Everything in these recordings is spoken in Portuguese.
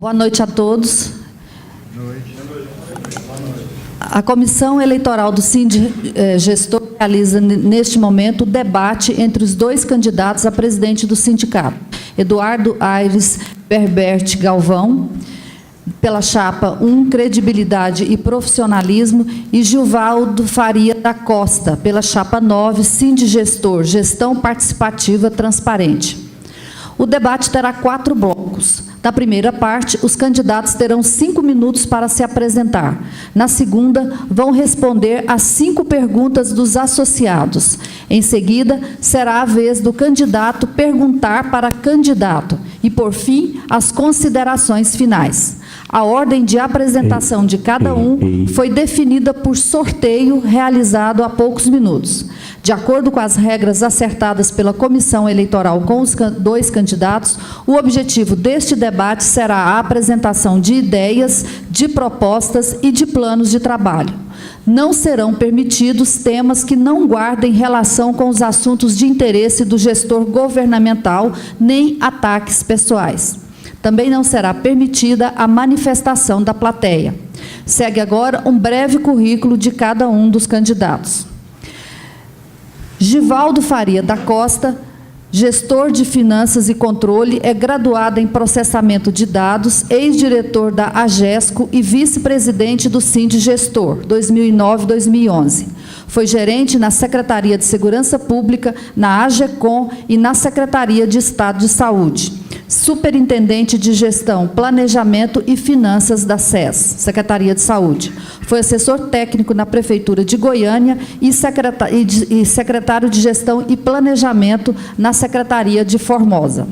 Boa noite a todos. A Comissão Eleitoral do Sindigestor realiza, neste momento, o debate entre os dois candidatos a presidente do sindicato. Eduardo Aires Berbert Galvão, pela chapa 1, Credibilidade e Profissionalismo, e Gilvaldo Faria da Costa, pela chapa 9, Sindigestor, Gestão Participativa Transparente. O debate terá 4 blocos. Na primeira parte, os candidatos terão 5 minutos para se apresentar. Na segunda, vão responder às 5 perguntas dos associados. Em seguida, será a vez do candidato perguntar para candidato. E, por fim, as considerações finais. A ordem de apresentação de cada um foi definida por sorteio realizado há poucos minutos. De acordo com as regras acertadas pela Comissão Eleitoral com os dois candidatos, o objetivo deste debate será a apresentação de ideias, de propostas e de planos de trabalho. Não serão permitidos temas que não guardem relação com os assuntos de interesse do gestor governamental, nem ataques pessoais. Também não será permitida a manifestação da plateia. Segue agora um breve currículo de cada um dos candidatos. Gilvaldo Faria da Costa, gestor de Finanças e Controle, é graduado em Processamento de Dados, ex-diretor da AGESCO e vice-presidente do Sindigestor, 2009-2011. Foi gerente na Secretaria de Segurança Pública, na AGECOM e na Secretaria de Estado de Saúde. Superintendente de Gestão, Planejamento e Finanças da SES, Secretaria de Saúde. Foi assessor técnico na Prefeitura de Goiânia e secretário de Gestão e Planejamento na Secretaria de Formosa.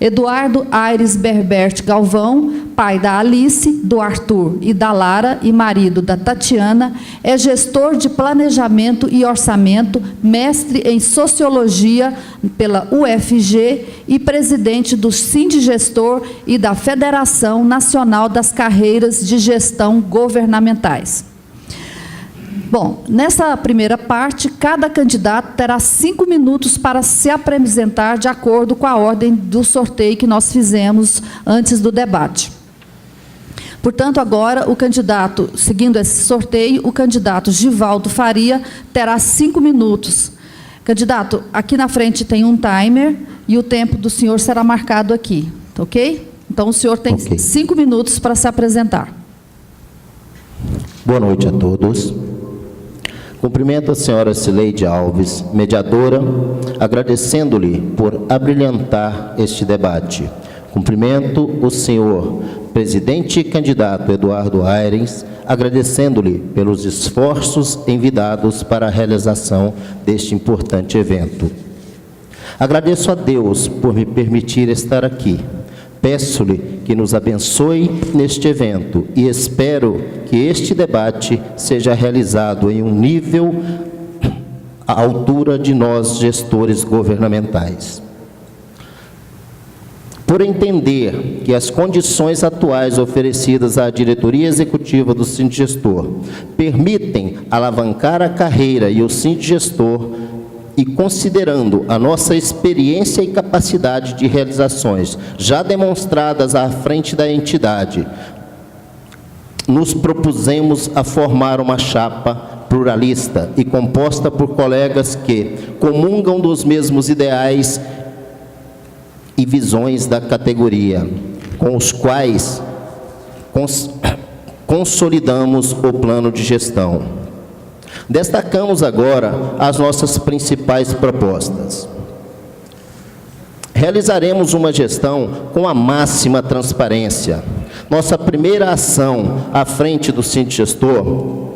Eduardo Aires Berbert Galvão, pai da Alice, do Arthur e da Lara e marido da Tatiana, é gestor de Planejamento e Orçamento, mestre em Sociologia pela UFG e presidente do Sindigestor e da Federação Nacional das Carreiras de Gestão Governamentais. Bom, nessa primeira parte, cada candidato terá 5 minutos para se apresentar de acordo com a ordem do sorteio que nós fizemos antes do debate. Portanto, agora, o candidato, seguindo esse sorteio, o candidato Gilvaldo Faria terá 5 minutos. Candidato, aqui na frente tem um timer e o tempo do senhor será marcado aqui, ok? Então, o senhor tem 5 minutos para se apresentar. Boa noite a todos. Cumprimento a senhora Cileide Alves, mediadora, agradecendo-lhe por abrilhantar este debate. Cumprimento o senhor presidente e candidato Eduardo Aires, agradecendo-lhe pelos esforços envidados para a realização deste importante evento. Agradeço a Deus por me permitir estar aqui. Peço-lhe que nos abençoe neste evento e espero que este debate seja realizado em um nível à altura de nós, gestores governamentais. Por entender que as condições atuais oferecidas à diretoria executiva do Sindigestor permitem alavancar a carreira e o Sindigestor, e considerando a nossa experiência e capacidade de realizações já demonstradas à frente da entidade, nos propusemos a formar uma chapa pluralista e composta por colegas que comungam dos mesmos ideais e visões da categoria, com os quais consolidamos o plano de gestão. Destacamos agora as nossas principais propostas. Realizaremos uma gestão com a máxima transparência. Nossa primeira ação à frente do Sindigestor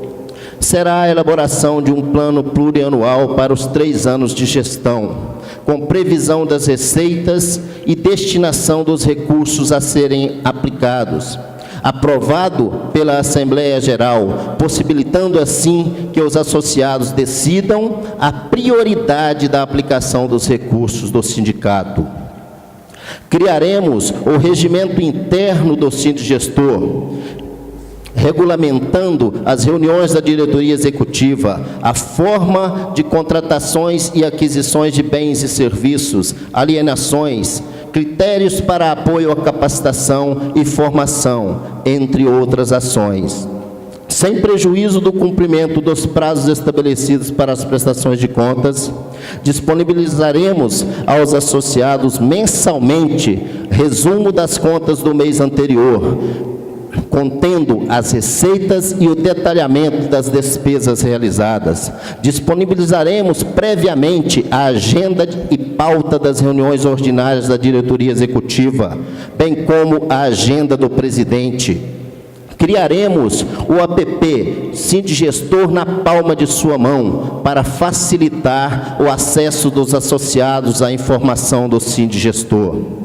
será a elaboração de um plano plurianual para os 3 anos de gestão, com previsão das receitas e destinação dos recursos a serem aplicados, aprovado pela Assembleia Geral, possibilitando assim que os associados decidam a prioridade da aplicação dos recursos do sindicato. Criaremos o regimento interno do Sindigestor, regulamentando as reuniões da diretoria executiva, a forma de contratações e aquisições de bens e serviços, alienações, critérios para apoio à capacitação e formação, entre outras ações. Sem prejuízo do cumprimento dos prazos estabelecidos para as prestações de contas, disponibilizaremos aos associados mensalmente resumo das contas do mês anterior, contendo as receitas e o detalhamento das despesas realizadas. Disponibilizaremos previamente a agenda e pauta das reuniões ordinárias da diretoria executiva, bem como a agenda do presidente. Criaremos o app Sindigestor na palma de sua mão para facilitar o acesso dos associados à informação do Sindigestor.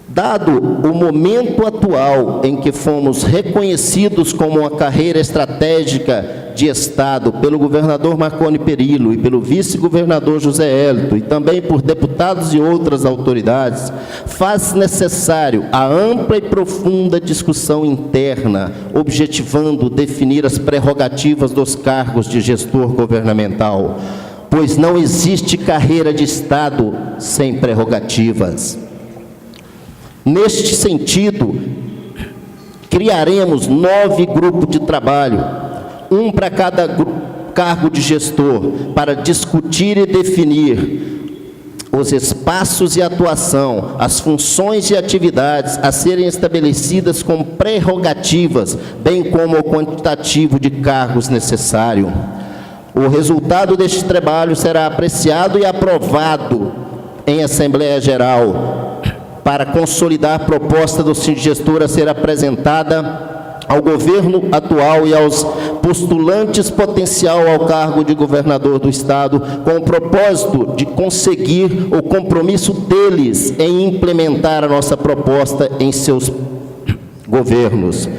Dado o momento atual em que fomos reconhecidos como uma carreira estratégica de Estado pelo governador Marconi Perillo e pelo vice-governador José Hélito, e também por deputados e outras autoridades, faz necessário a ampla e profunda discussão interna, objetivando definir as prerrogativas dos cargos de gestor governamental, pois não existe carreira de Estado sem prerrogativas. Neste sentido, criaremos 9 grupos de trabalho, um para cada cargo de gestor, para discutir e definir os espaços e atuação, as funções e atividades a serem estabelecidas como prerrogativas, bem como o quantitativo de cargos necessário. O resultado deste trabalho será apreciado e aprovado em Assembleia Geral, para consolidar a proposta do Sindigestor a ser apresentada ao governo atual e aos postulantes potencial ao cargo de governador do Estado, com o propósito de conseguir o compromisso deles em implementar a nossa proposta em seus governos.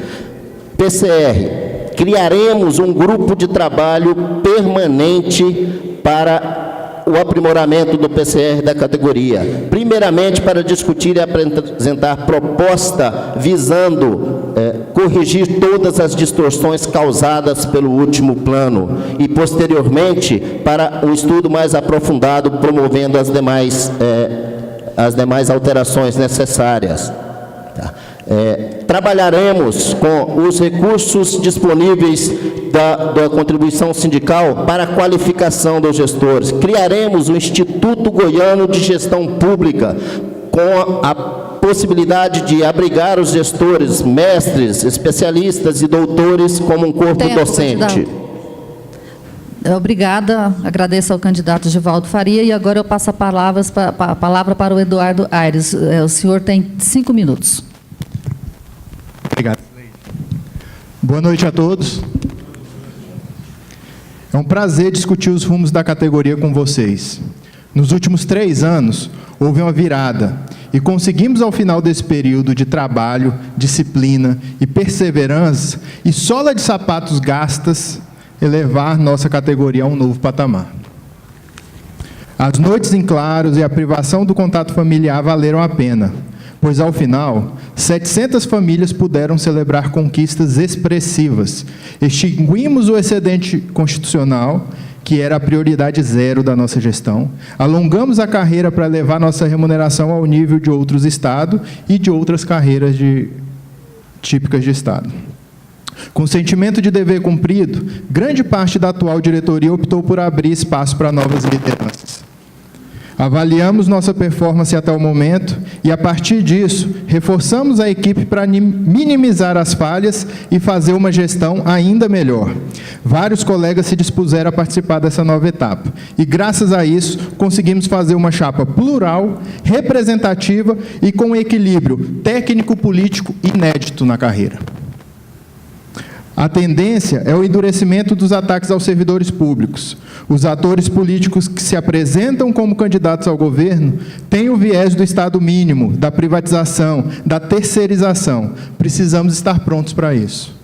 PCR, criaremos um grupo de trabalho permanente para o aprimoramento do PCR da categoria, primeiramente para discutir e apresentar proposta visando corrigir todas as distorções causadas pelo último plano e, posteriormente, para um estudo mais aprofundado, promovendo as demais alterações necessárias. Trabalharemos com os recursos disponíveis da contribuição sindical para a qualificação dos gestores. Criaremos o Instituto Goiano de Gestão Pública, com a possibilidade de abrigar os gestores, mestres, especialistas e doutores como um corpo docente. Obrigada, agradeço ao candidato Givaldo Faria, e agora eu passo a palavra para o Eduardo Aires. O senhor tem 5 minutos. Obrigado. Boa noite a todos. É um prazer discutir os rumos da categoria com vocês. Nos últimos 3 anos, houve uma virada e conseguimos, ao final desse período de trabalho, disciplina e perseverança e sola de sapatos gastas, elevar nossa categoria a um novo patamar. As noites em claros e a privação do contato familiar valeram a pena, pois, ao final, 700 famílias puderam celebrar conquistas expressivas. Extinguimos o excedente constitucional, que era a prioridade 0 da nossa gestão. Alongamos a carreira para levar nossa remuneração ao nível de outros estados e de outras carreiras típicas de estado. Com sentimento de dever cumprido, grande parte da atual diretoria optou por abrir espaço para novas lideranças. Avaliamos nossa performance até o momento e, a partir disso, reforçamos a equipe para minimizar as falhas e fazer uma gestão ainda melhor. Vários colegas se dispuseram a participar dessa nova etapa e, graças a isso, conseguimos fazer uma chapa plural, representativa e com um equilíbrio técnico-político inédito na carreira. A tendência é o endurecimento dos ataques aos servidores públicos. Os atores políticos que se apresentam como candidatos ao governo têm o viés do Estado mínimo, da privatização, da terceirização. Precisamos estar prontos para isso.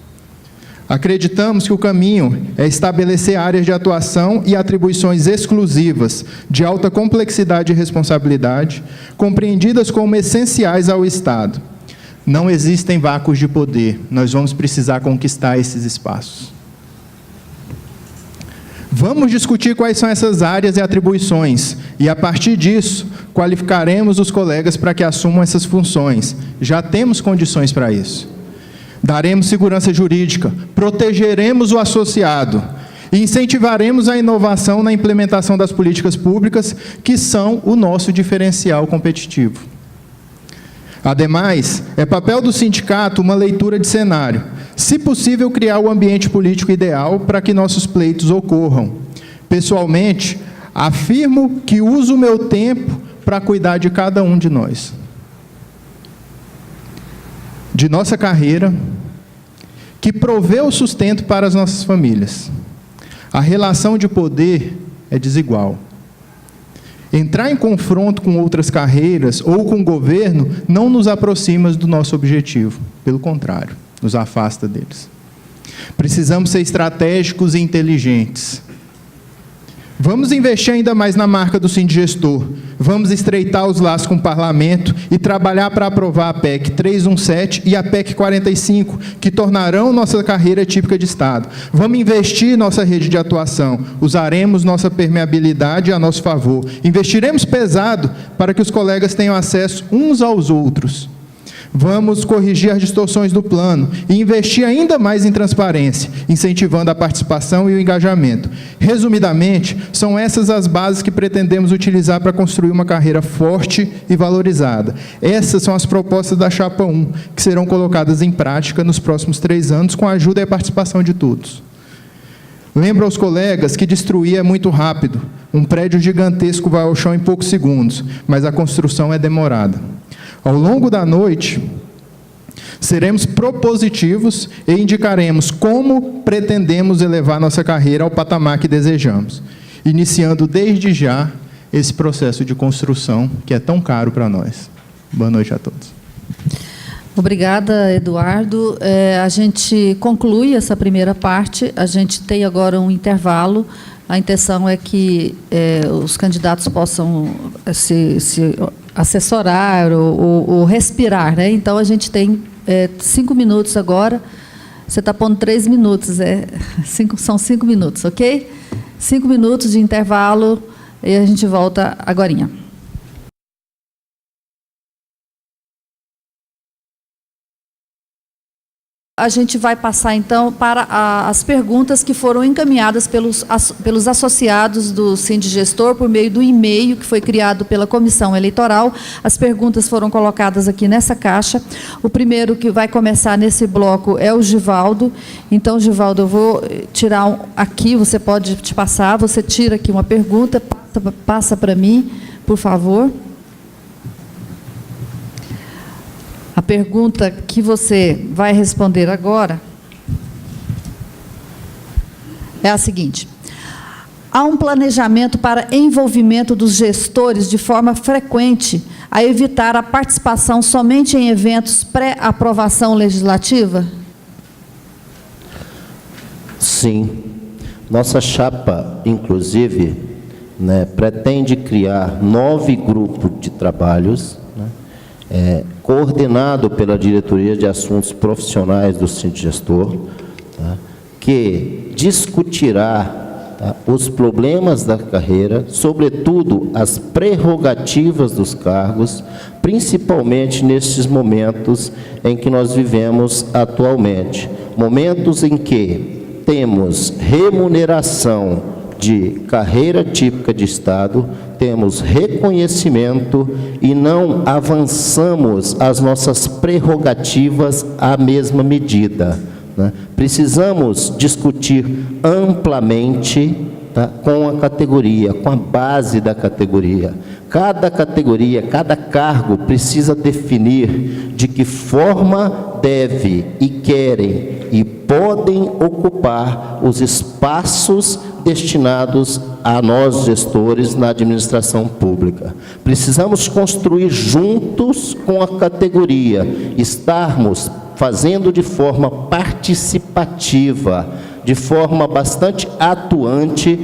Acreditamos que o caminho é estabelecer áreas de atuação e atribuições exclusivas, de alta complexidade e responsabilidade, compreendidas como essenciais ao Estado. Não existem vácuos de poder, nós vamos precisar conquistar esses espaços. Vamos discutir quais são essas áreas e atribuições, e, a partir disso, qualificaremos os colegas para que assumam essas funções. Já temos condições para isso. Daremos segurança jurídica, protegeremos o associado e incentivaremos a inovação na implementação das políticas públicas, que são o nosso diferencial competitivo. Ademais, é papel do sindicato uma leitura de cenário. Se possível, criar o ambiente político ideal para que nossos pleitos ocorram. Pessoalmente, afirmo que uso o meu tempo para cuidar de cada um de nós. De nossa carreira, que provê o sustento para as nossas famílias. A relação de poder é desigual. Entrar em confronto com outras carreiras ou com o governo não nos aproxima do nosso objetivo. Pelo contrário, nos afasta deles. Precisamos ser estratégicos e inteligentes. Vamos investir ainda mais na marca do Sindigestor. Vamos estreitar os laços com o Parlamento e trabalhar para aprovar a PEC 317 e a PEC 45, que tornarão nossa carreira típica de Estado. Vamos investir em nossa rede de atuação. Usaremos nossa permeabilidade a nosso favor. Investiremos pesado para que os colegas tenham acesso uns aos outros. Vamos corrigir as distorções do plano e investir ainda mais em transparência, incentivando a participação e o engajamento. Resumidamente, são essas as bases que pretendemos utilizar para construir uma carreira forte e valorizada. Essas são as propostas da Chapa 1, que serão colocadas em prática nos próximos 3 anos, com a ajuda e a participação de todos. Lembro aos colegas que destruir é muito rápido. Um prédio gigantesco vai ao chão em poucos segundos, mas a construção é demorada. Ao longo da noite, seremos propositivos e indicaremos como pretendemos elevar nossa carreira ao patamar que desejamos, iniciando desde já esse processo de construção que é tão caro para nós. Boa noite a todos. Obrigada, Eduardo. A gente conclui essa primeira parte, a gente tem agora um intervalo. A intenção é que os candidatos possam se assessorar ou respirar, né? Então, a gente tem 5 minutos agora. Você está pondo 3 minutos, são 5 minutos, ok? 5 minutos de intervalo e a gente volta agorinha. A gente vai passar, então, para as perguntas que foram encaminhadas pelos associados do Sindigestor por meio do e-mail que foi criado pela Comissão Eleitoral. As perguntas foram colocadas aqui nessa caixa. O primeiro que vai começar nesse bloco é o Givaldo. Então, Givaldo, eu vou tirar aqui, você pode te passar, você tira aqui uma pergunta, passa para mim, por favor. A pergunta que você vai responder agora é a seguinte: há um planejamento para envolvimento dos gestores de forma frequente a evitar a participação somente em eventos pré-aprovação legislativa? Sim. Nossa chapa, inclusive, pretende criar 9 grupos de trabalhos, coordenado pela Diretoria de Assuntos Profissionais do Sindigestor, que discutirá os problemas da carreira, sobretudo as prerrogativas dos cargos, principalmente nestes momentos em que nós vivemos atualmente, momentos em que temos remuneração de carreira típica de Estado, temos reconhecimento e não avançamos as nossas prerrogativas à mesma medida, Precisamos discutir amplamente, com a categoria, com a base da categoria. Cada categoria, cada cargo precisa definir de que forma deve e querem e podem ocupar os espaços destinados a nós, gestores, na administração pública. Precisamos construir juntos com a categoria, estarmos fazendo de forma participativa, de forma bastante atuante,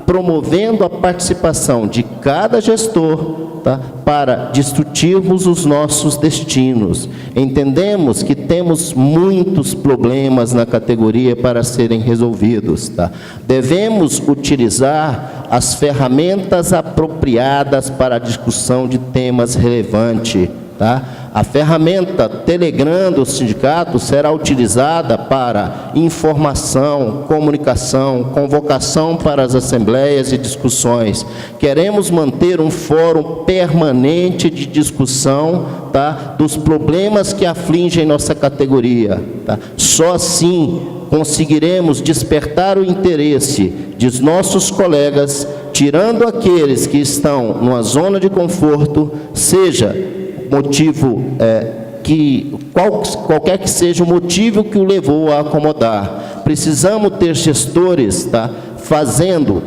promovendo a participação de cada gestor tá, para discutirmos os nossos destinos. Entendemos que temos muitos problemas na categoria para serem resolvidos. Tá? Devemos utilizar as ferramentas apropriadas para a discussão de temas relevantes. Tá? A ferramenta Telegram do sindicato será utilizada para informação, comunicação, convocação para as assembleias e discussões. Queremos manter um fórum permanente de discussão, tá, dos problemas que afligem nossa categoria. Tá? Só assim conseguiremos despertar o interesse dos nossos colegas, tirando aqueles que estão numa zona de conforto, seja motivo qualquer que seja o motivo que o levou a acomodar. Precisamos ter gestores, tá,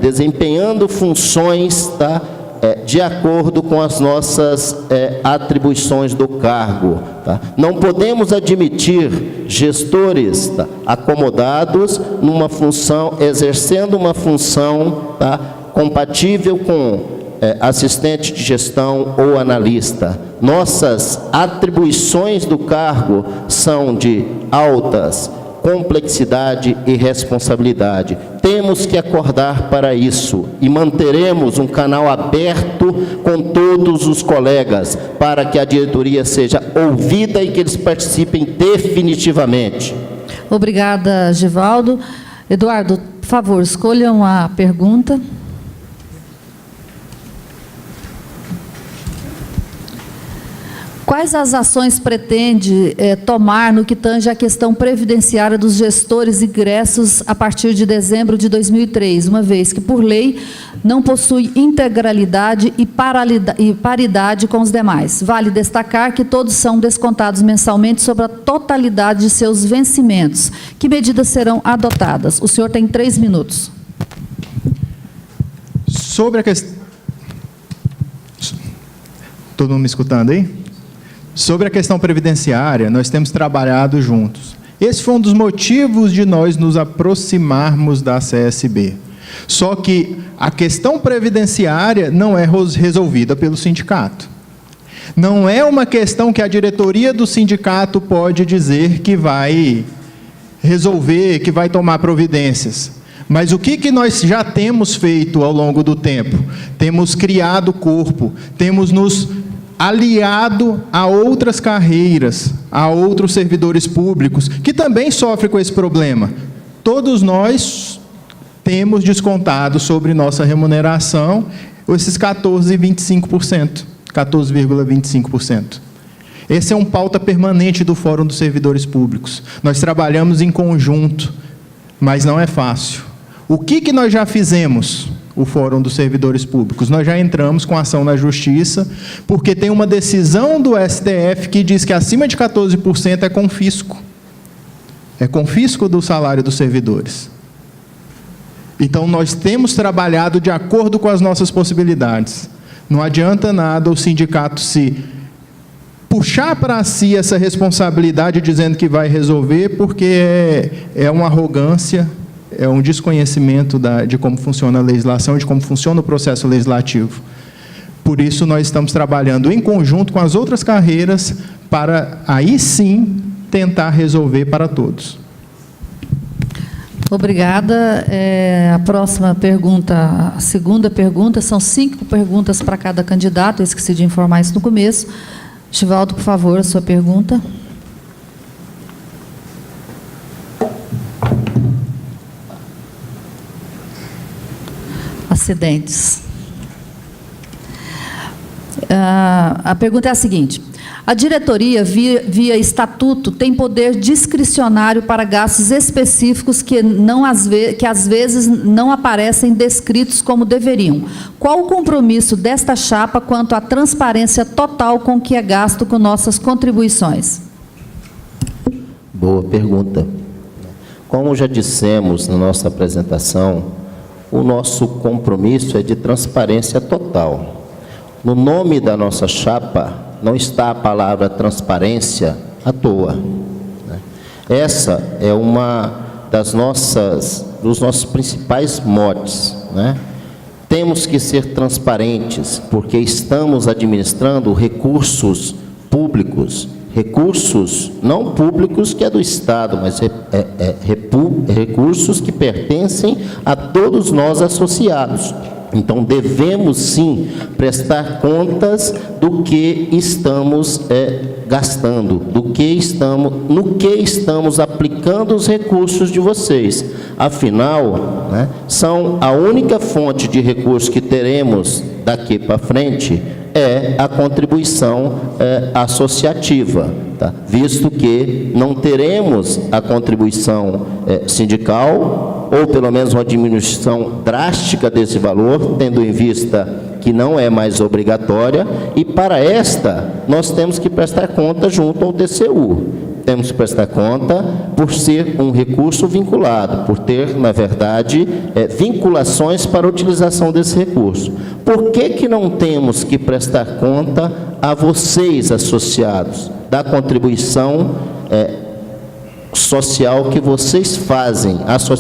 desempenhando funções, tá, de acordo com as nossas atribuições do cargo. Tá? Não podemos admitir gestores, tá, acomodados numa função, exercendo uma função, tá, compatível com assistente de gestão ou analista. Nossas atribuições do cargo são de altas complexidade e responsabilidade. Temos que acordar para isso e manteremos um canal aberto com todos os colegas para que a diretoria seja ouvida e que eles participem definitivamente. Obrigada, Givaldo. Eduardo, por favor, escolham a pergunta. Quais as ações pretende tomar no que tange a questão previdenciária dos gestores ingressos a partir de dezembro de 2003, uma vez que, por lei, não possui integralidade e paridade com os demais? Vale destacar que todos são descontados mensalmente sobre a totalidade de seus vencimentos. Que medidas serão adotadas? O senhor tem 3 minutos. Sobre a questão... Todo mundo me escutando aí? Sobre a questão previdenciária, nós temos trabalhado juntos. Esse foi um dos motivos de nós nos aproximarmos da CSB. Só que a questão previdenciária não é resolvida pelo sindicato. Não é uma questão que a diretoria do sindicato pode dizer que vai resolver, que vai tomar providências. Mas o que nós já temos feito ao longo do tempo? Temos criado corpo, temos nos aliado a outras carreiras, a outros servidores públicos, que também sofrem com esse problema. Todos nós temos descontado sobre nossa remuneração esses 14,25%. 14,25%. Esse é um pauta permanente do Fórum dos Servidores Públicos. Nós trabalhamos em conjunto, mas não é fácil. O que nós já fizemos? O Fórum dos Servidores Públicos. Nós já entramos com ação na Justiça, porque tem uma decisão do STF que diz que acima de 14% é confisco. É confisco do salário dos servidores. Então, nós temos trabalhado de acordo com as nossas possibilidades. Não adianta nada o sindicato se puxar para si essa responsabilidade dizendo que vai resolver, porque é uma arrogância, é um desconhecimento de como funciona a legislação, de como funciona o processo legislativo. Por isso, nós estamos trabalhando em conjunto com as outras carreiras para, aí sim, tentar resolver para todos. Obrigada. A próxima pergunta, a segunda pergunta, são 5 perguntas para cada candidato, eu esqueci de informar isso no começo. Givaldo, por favor, a sua pergunta. Acidentes. A pergunta é a seguinte: a diretoria, via estatuto, tem poder discricionário para gastos específicos que às vezes não aparecem descritos como deveriam. Qual o compromisso desta chapa quanto à transparência total com que é gasto com nossas contribuições? Boa pergunta. Como já dissemos na nossa apresentação, o nosso compromisso é de transparência total. No nome da nossa chapa não está a palavra transparência à toa. Essa é uma dos nossos principais motes. temos que ser transparentes, porque estamos administrando recursos públicos, recursos não públicos que é do Estado, mas recursos que pertencem a todos nós associados. Então, devemos sim prestar contas do que estamos gastando, no que estamos aplicando os recursos de vocês. Afinal, né, são a única fonte de recursos que teremos daqui para frente é a contribuição associativa, tá? Visto que não teremos a contribuição sindical, ou pelo menos uma diminuição drástica desse valor, tendo em vista que não é mais obrigatória, e para esta nós temos que prestar conta junto ao TCU. Temos que prestar conta por ser um recurso vinculado, por ter, na verdade, vinculações para a utilização desse recurso. Por que não temos que prestar conta a vocês, associados, da contribuição social que vocês fazem,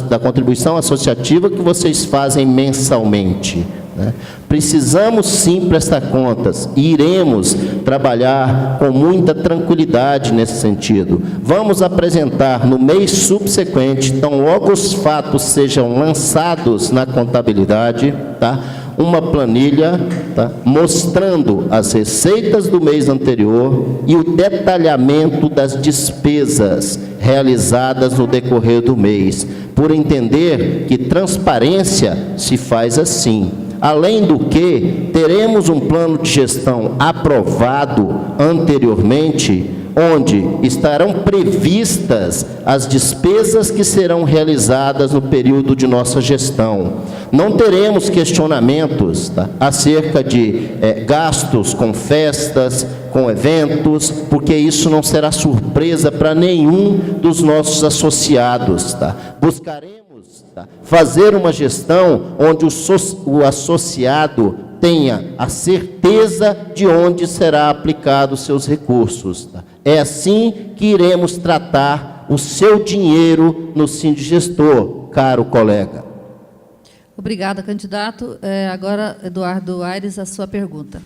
da contribuição associativa que vocês fazem mensalmente, né? Precisamos sim prestar contas e iremos trabalhar com muita tranquilidade nesse sentido. Vamos apresentar no mês subsequente, então logo os fatos sejam lançados na contabilidade, tá? Uma planilha, tá, mostrando as receitas do mês anterior e o detalhamento das despesas realizadas no decorrer do mês, por entender que transparência se faz assim. Além do que, teremos um plano de gestão aprovado anteriormente, onde estarão previstas as despesas que serão realizadas no período de nossa gestão. Não teremos questionamentos, tá, acerca de gastos com festas, com eventos, porque isso não será surpresa para nenhum dos nossos associados, tá? Buscaremos fazer uma gestão onde o associado tenha a certeza de onde será aplicado os seus recursos. Tá? É assim que iremos tratar o seu dinheiro no Sindigestor, caro colega. Obrigada, candidato. Agora, Eduardo Aires, a sua pergunta.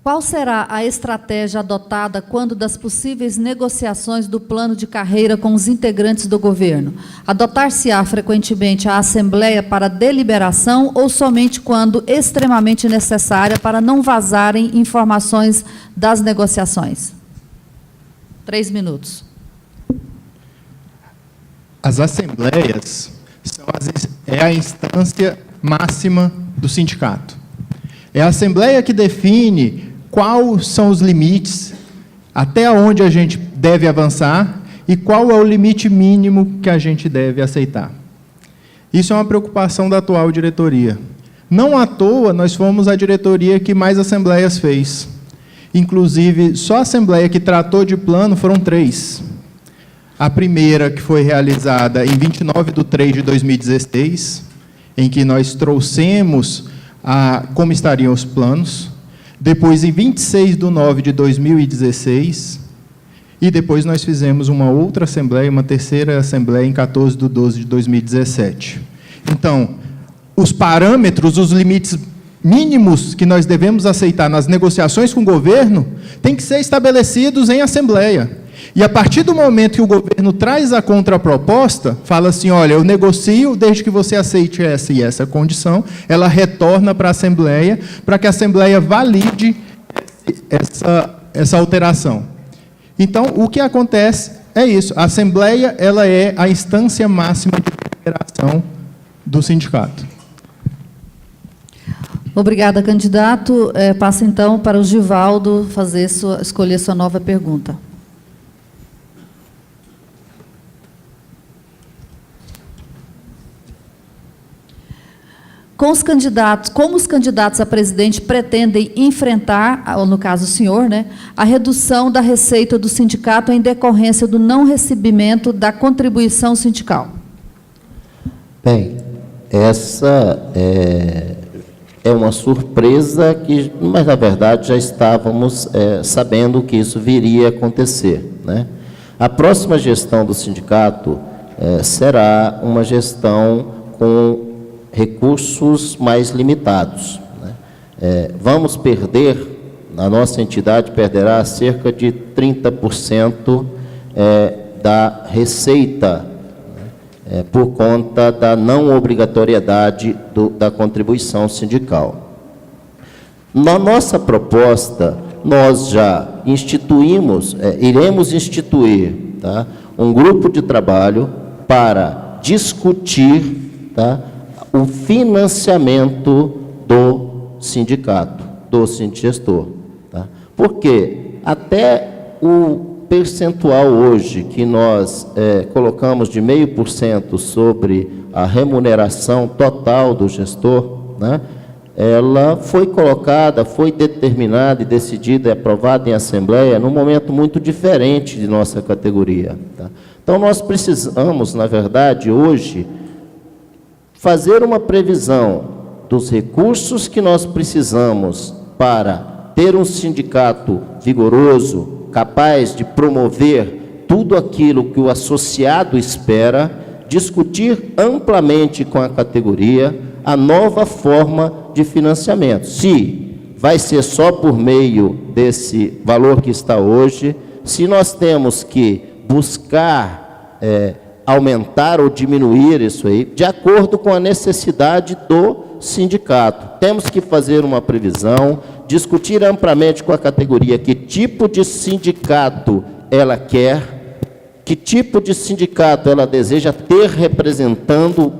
Qual será a estratégia adotada quando das possíveis negociações do plano de carreira com os integrantes do governo? Adotar-se-á frequentemente a Assembleia para deliberação ou somente quando extremamente necessária para não vazarem informações das negociações? 3 minutos. As assembleias é a instância máxima do sindicato. É a assembleia que define quais são os limites, até onde a gente deve avançar e qual é o limite mínimo que a gente deve aceitar. Isso é uma preocupação da atual diretoria. Não à toa, nós fomos a diretoria que mais assembleias fez. Inclusive, só a assembleia que tratou de plano foram 3. A primeira, que foi realizada em 29/3/2016, em que nós trouxemos como estariam os planos. Depois, em 26/9/2016, e depois nós fizemos uma outra assembleia, uma terceira assembleia, em 14/12/2017. Então, os parâmetros, os limites mínimos que nós devemos aceitar nas negociações com o governo, têm que ser estabelecidos em assembleia. E, a partir do momento que o governo traz a contraproposta, fala assim, olha, eu negocio desde que você aceite essa e essa condição, ela retorna para a Assembleia, para que a Assembleia valide essa alteração. Então, o que acontece é isso. A Assembleia ela é a instância máxima de deliberação do sindicato. Obrigada, candidato. Passa, então, para o Givaldo escolher sua nova pergunta. Como os candidatos a presidente pretendem enfrentar, ou no caso o senhor, né, a redução da receita do sindicato em decorrência do não recebimento da contribuição sindical? Bem, essa é uma surpresa, mas, na verdade, já estávamos sabendo que isso viria a acontecer, né? A próxima gestão do sindicato será uma gestão com recursos mais limitados, né? Vamos perder, a nossa entidade perderá cerca de 30% da receita, por conta da não obrigatoriedade da contribuição sindical. Na nossa proposta, nós já instituímos, iremos instituir, tá, um grupo de trabalho para discutir, tá, o financiamento do sindicato, do sindigestor. Tá? Porque até o percentual hoje que nós colocamos de 0,5% sobre a remuneração total do gestor, né, ela foi colocada, foi determinada e decidida e aprovada em assembleia num momento muito diferente de nossa categoria. Tá? Então, nós precisamos, na verdade, hoje, fazer uma previsão dos recursos que nós precisamos para ter um sindicato vigoroso, capaz de promover tudo aquilo que o associado espera, discutir amplamente com a categoria a nova forma de financiamento. Se vai ser só por meio desse valor que está hoje, se nós temos que buscar aumentar ou diminuir isso aí, de acordo com a necessidade do sindicato. Temos que fazer uma previsão, discutir amplamente com a categoria que tipo de sindicato ela quer, que tipo de sindicato ela deseja ter representando,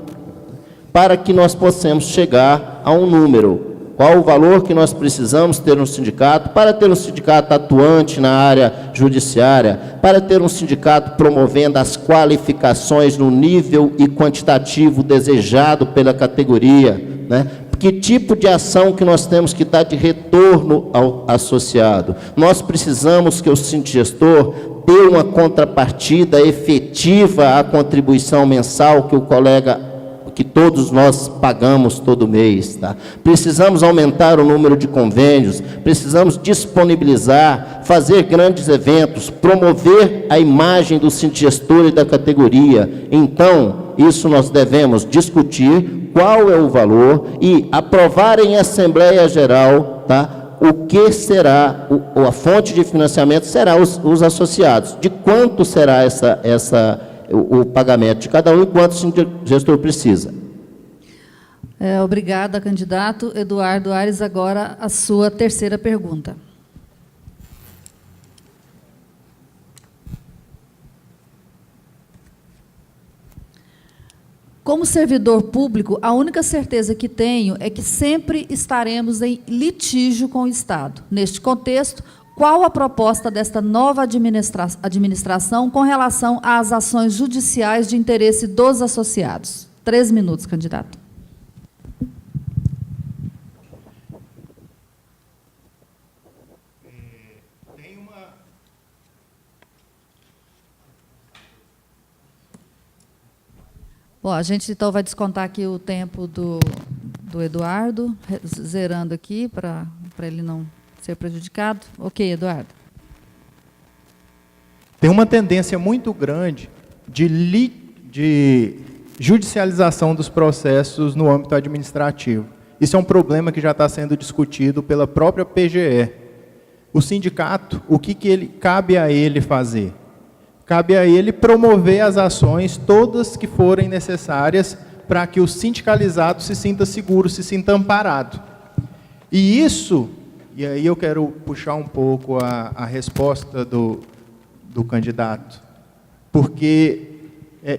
para que nós possamos chegar a um número. Qual o valor que nós precisamos ter no sindicato, para ter um sindicato atuante na área judiciária, para ter um sindicato promovendo as qualificações no nível e quantitativo desejado pela categoria, né? Que tipo de ação que nós temos que dar de retorno ao associado? Nós precisamos que o sindigestor dê uma contrapartida efetiva à contribuição mensal que todos nós pagamos todo mês. Tá? Precisamos aumentar o número de convênios, precisamos disponibilizar, fazer grandes eventos, promover a imagem do sindigestor e da categoria. Então, isso nós devemos discutir qual é o valor e aprovar em Assembleia Geral, tá, o que será, a fonte de financiamento será os associados. De quanto será o pagamento de cada um e quanto o gestor precisa. Obrigada, candidato. Eduardo Aires, agora a sua terceira pergunta. Como servidor público, a única certeza que tenho é que sempre estaremos em litígio com o Estado. Neste contexto, qual a proposta desta nova administração com relação às ações judiciais de interesse dos associados? 3 minutos, candidato. Bom, a gente então vai descontar aqui o tempo do Eduardo, zerando aqui para ele não ser prejudicado. Ok, Eduardo. Tem uma tendência muito grande de judicialização dos processos no âmbito administrativo. Isso é um problema que já está sendo discutido pela própria PGE. O sindicato, o que cabe a ele fazer? Cabe a ele promover as ações, todas que forem necessárias, para que o sindicalizado se sinta seguro, se sinta amparado. E isso, e aí eu quero puxar um pouco a resposta do candidato, porque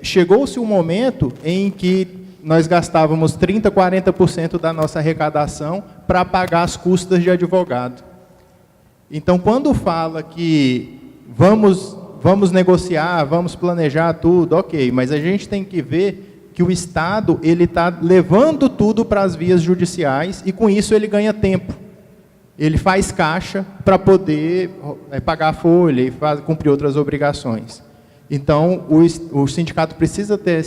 chegou-se um momento em que nós gastávamos 30%, 40% da nossa arrecadação para pagar as custas de advogado. Então, quando fala que vamos negociar, vamos planejar tudo, ok, mas a gente tem que ver que o Estado está levando tudo para as vias judiciais e, com isso, ele ganha tempo. Ele faz caixa para poder pagar a folha e cumprir outras obrigações. Então, o sindicato precisa ter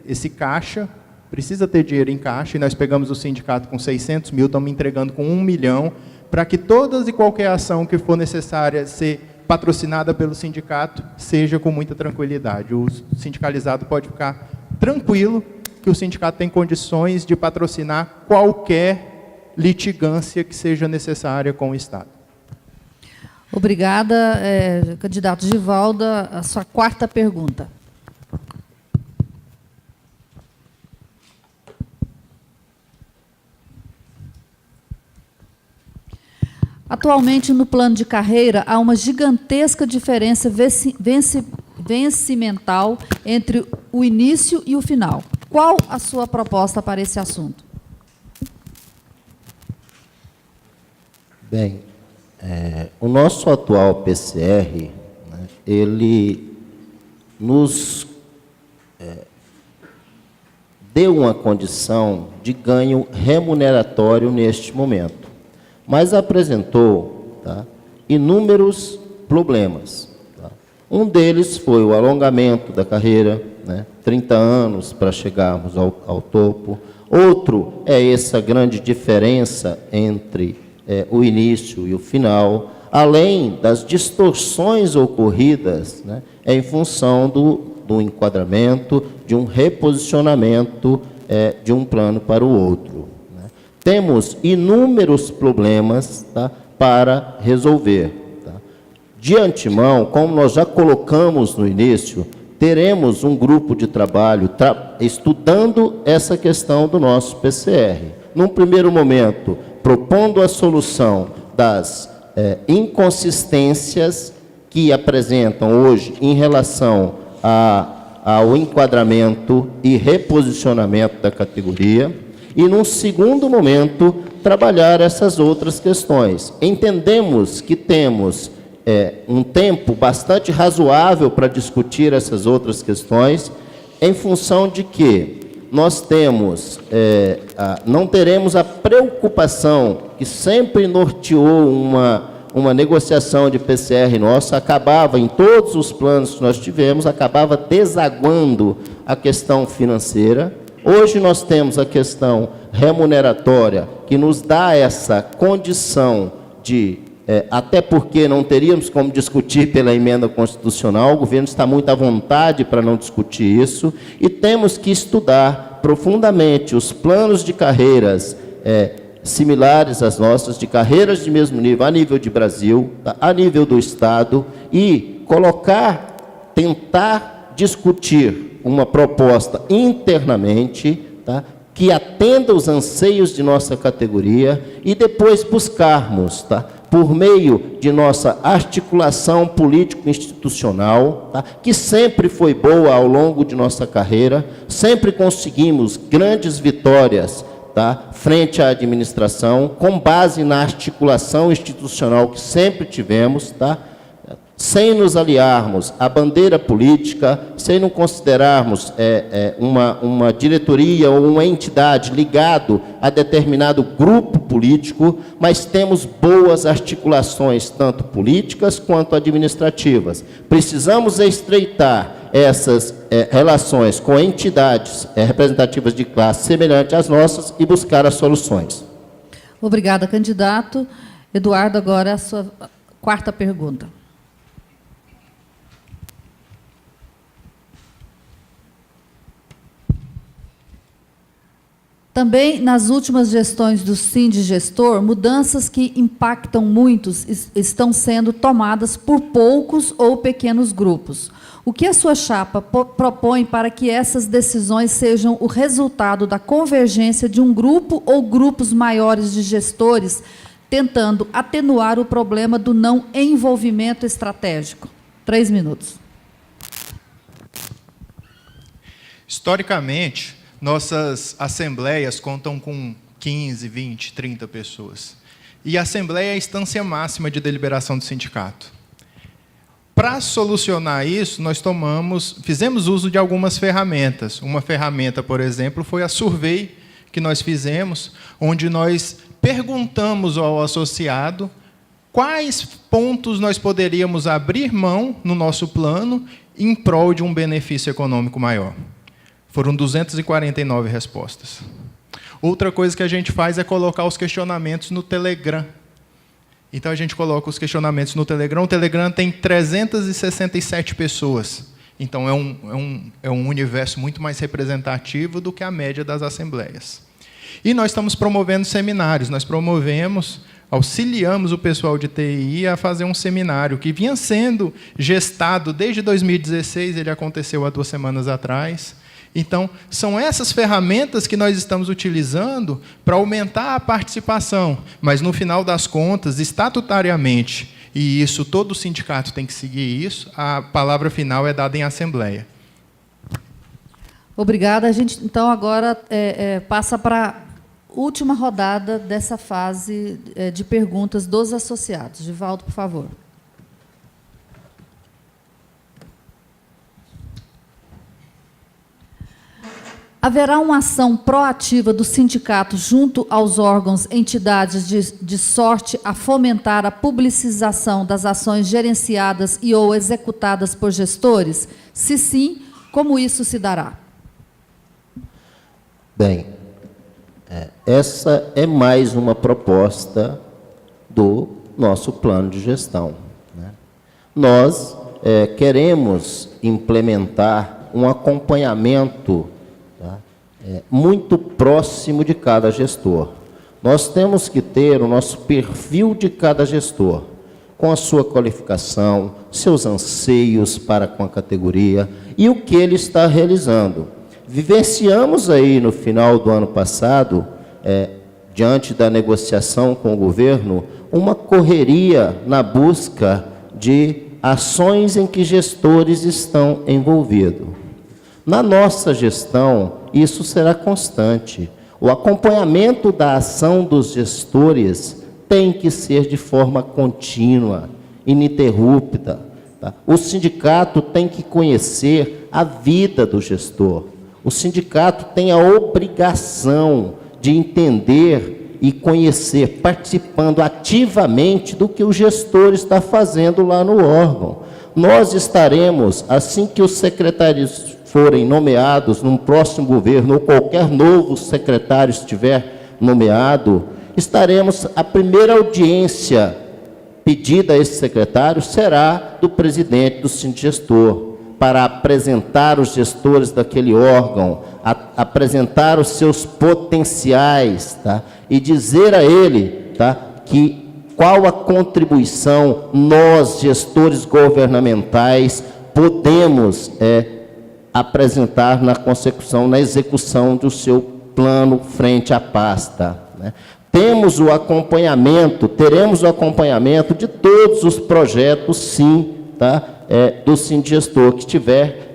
esse caixa, precisa ter dinheiro em caixa, e nós pegamos o sindicato com 600 mil, estamos entregando com 1 milhão, para que todas e qualquer ação que for necessária ser patrocinada pelo sindicato, seja com muita tranquilidade. O sindicalizado pode ficar tranquilo que o sindicato tem condições de patrocinar qualquer litigância que seja necessária com o Estado. Obrigada, candidato Givalda. A sua quarta pergunta. Atualmente, no plano de carreira, há uma gigantesca diferença vencimental entre o início e o final. Qual a sua proposta para esse assunto? Bem, o nosso atual PCR, né, ele nos deu uma condição de ganho remuneratório neste momento, mas apresentou, tá, inúmeros problemas. Tá? Um deles foi o alongamento da carreira, né, 30 anos para chegarmos ao topo. Outro é essa grande diferença entre o início e o final, além das distorções ocorridas, né, em função do enquadramento, de um reposicionamento de um plano para o outro. Né. Temos inúmeros problemas, tá, para resolver. Tá. De antemão, como nós já colocamos no início, teremos um grupo de trabalho estudando essa questão do nosso PCR. Num primeiro momento, propondo a solução das inconsistências que apresentam hoje em relação ao enquadramento e reposicionamento da categoria, e, num segundo momento, trabalhar essas outras questões. Entendemos que temos um tempo bastante razoável para discutir essas outras questões, em função de que nós temos, não teremos a preocupação que sempre norteou uma negociação de PCR nossa, acabava, em todos os planos que nós tivemos, acabava desaguando a questão financeira. Hoje nós temos a questão remuneratória, que nos dá essa condição de, até porque não teríamos como discutir pela emenda constitucional, o governo está muito à vontade para não discutir isso, e temos que estudar profundamente os planos de carreiras similares às nossas, de carreiras de mesmo nível, a nível de Brasil, tá, a nível do Estado, e tentar discutir uma proposta internamente, tá, que atenda os anseios de nossa categoria, e depois buscarmos, tá, por meio de nossa articulação político-institucional, tá, que sempre foi boa ao longo de nossa carreira, sempre conseguimos grandes vitórias, tá, frente à administração, com base na articulação institucional que sempre tivemos, tá, sem nos aliarmos à bandeira política, sem não considerarmos uma diretoria ou uma entidade ligado a determinado grupo político, mas temos boas articulações, tanto políticas quanto administrativas. Precisamos estreitar essas relações com entidades representativas de classe semelhantes às nossas e buscar as soluções. Obrigada, candidato. Eduardo, agora a sua quarta pergunta. Também, nas últimas gestões do Sindigestor, mudanças que impactam muitos estão sendo tomadas por poucos ou pequenos grupos. O que a sua chapa propõe para que essas decisões sejam o resultado da convergência de um grupo ou grupos maiores de gestores, tentando atenuar o problema do não envolvimento estratégico? 3 minutos. Historicamente, nossas assembleias contam com 15, 20, 30 pessoas. E a assembleia é a instância máxima de deliberação do sindicato. Para solucionar isso, nós fizemos uso de algumas ferramentas. Uma ferramenta, por exemplo, foi a survey que nós fizemos, onde nós perguntamos ao associado quais pontos nós poderíamos abrir mão no nosso plano em prol de um benefício econômico maior. Foram 249 respostas. Outra coisa que a gente faz é colocar os questionamentos no Telegram. Então, a gente coloca os questionamentos no Telegram. O Telegram tem 367 pessoas. Então, é um universo muito mais representativo do que a média das assembleias. E nós estamos promovendo seminários. Nós auxiliamos o pessoal de TI a fazer um seminário que vinha sendo gestado desde 2016, ele aconteceu há 2 semanas atrás. Então, são essas ferramentas que nós estamos utilizando para aumentar a participação, mas, no final das contas, estatutariamente, e isso todo sindicato tem que seguir isso, a palavra final é dada em assembleia. Obrigada. A gente, então, agora passa para a última rodada dessa fase de perguntas dos associados. Givaldo, por favor. Haverá uma ação proativa do sindicato junto aos órgãos, entidades de sorte a fomentar a publicização das ações gerenciadas e ou executadas por gestores? Se sim, como isso se dará? Bem, essa é mais uma proposta do nosso plano de gestão, né? Nós queremos implementar um acompanhamento muito próximo de cada gestor. Nós temos que ter o nosso perfil de cada gestor, com a sua qualificação, seus anseios para com a categoria e o que ele está realizando. Vivenciamos aí no final do ano passado, diante da negociação com o governo, uma correria na busca de ações em que gestores estão envolvidos. Na nossa gestão, isso será constante. O acompanhamento da ação dos gestores tem que ser de forma contínua, ininterrupta, tá? O sindicato tem que conhecer a vida do gestor. O sindicato tem a obrigação de entender e conhecer, participando ativamente do que o gestor está fazendo lá no órgão. Nós estaremos, assim que os secretários forem nomeados num próximo governo, ou qualquer novo secretário estiver nomeado, estaremos, a primeira audiência pedida a esse secretário será do presidente do sindigestor, para apresentar os gestores daquele órgão, apresentar os seus potenciais, tá? E dizer a ele, tá, que qual a contribuição nós, gestores governamentais, podemos apresentar na consecução, na execução do seu plano frente à pasta, né? Teremos o acompanhamento de todos os projetos, sim, tá? Do sindigestor, que tiver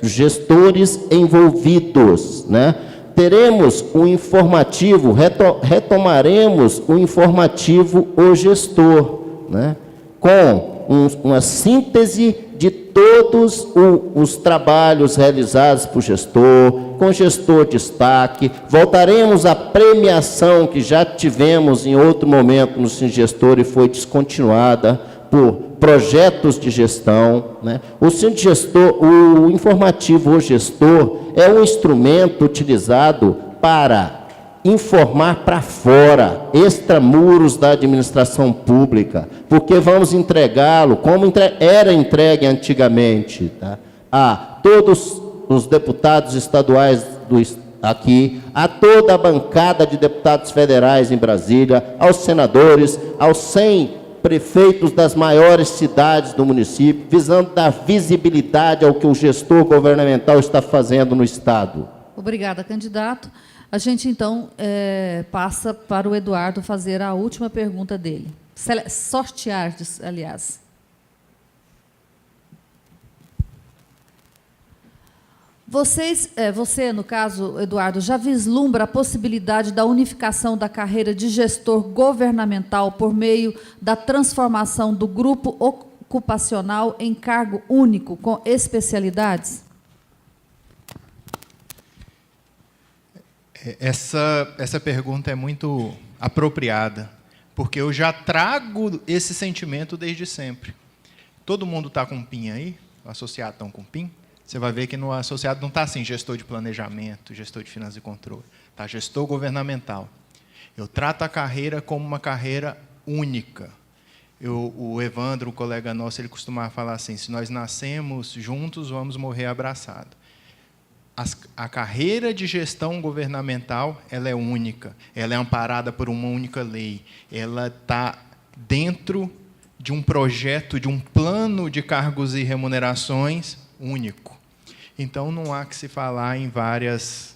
gestores envolvidos, né? Teremos o informativo, retomaremos o informativo O Gestor, né? Com uma síntese de todos os trabalhos realizados por gestor, com gestor destaque. Voltaremos à premiação que já tivemos em outro momento no sindigestor e foi descontinuada por projetos de gestão, né? O informativo O Gestor é um instrumento utilizado para informar para fora, extramuros da administração pública, porque vamos entregá-lo, como era entregue antigamente, tá? A todos os deputados estaduais aqui, a toda a bancada de deputados federais em Brasília, aos senadores, aos 100 prefeitos das maiores cidades do município, visando dar visibilidade ao que o gestor governamental está fazendo no Estado. Obrigada, candidato. A gente, então, passa para o Eduardo fazer a última pergunta dele. Sortear, aliás. Você, no caso, Eduardo, já vislumbra a possibilidade da unificação da carreira de gestor governamental por meio da transformação do grupo ocupacional em cargo único com especialidades? Essa pergunta é muito apropriada, porque eu já trago esse sentimento desde sempre. Todo mundo está com PIN aí? O associado está com PIN? Você vai ver que no associado não está assim, gestor de planejamento, gestor de finanças e controle. Está gestor governamental. Eu trato a carreira como uma carreira única. O Evandro, um colega nosso, ele costumava falar assim: se nós nascemos juntos, vamos morrer abraçados. A carreira de gestão governamental, ela é única, ela é amparada por uma única lei, ela está dentro de um projeto, de um plano de cargos e remunerações único. Então, não há que se falar em várias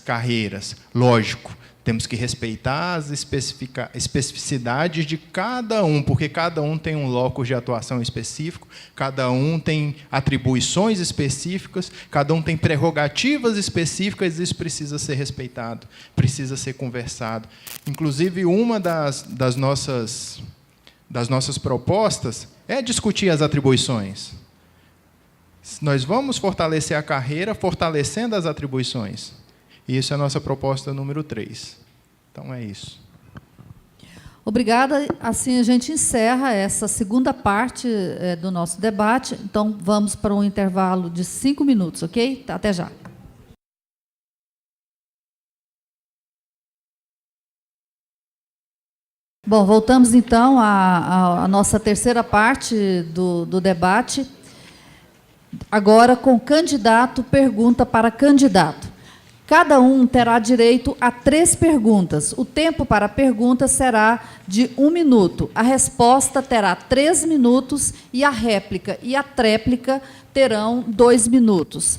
carreiras. Lógico, temos que respeitar as especificidades de cada um, porque cada um tem um locus de atuação específico, cada um tem atribuições específicas, cada um tem prerrogativas específicas, e isso precisa ser respeitado, precisa ser conversado. Inclusive, uma das nossas propostas é discutir as atribuições. Nós vamos fortalecer a carreira fortalecendo as atribuições. E isso é a nossa proposta número 3. Então, é isso. Obrigada. Assim, a gente encerra essa segunda parte do nosso debate. Então, vamos para um intervalo de 5 minutos, ok? Até já. Bom, voltamos, então, à nossa terceira parte do debate. Agora, com candidato, pergunta para candidato. Cada um terá direito a 3 perguntas. O tempo para a pergunta será de 1 minuto. A resposta terá 3 minutos e a réplica e a tréplica terão 2 minutos.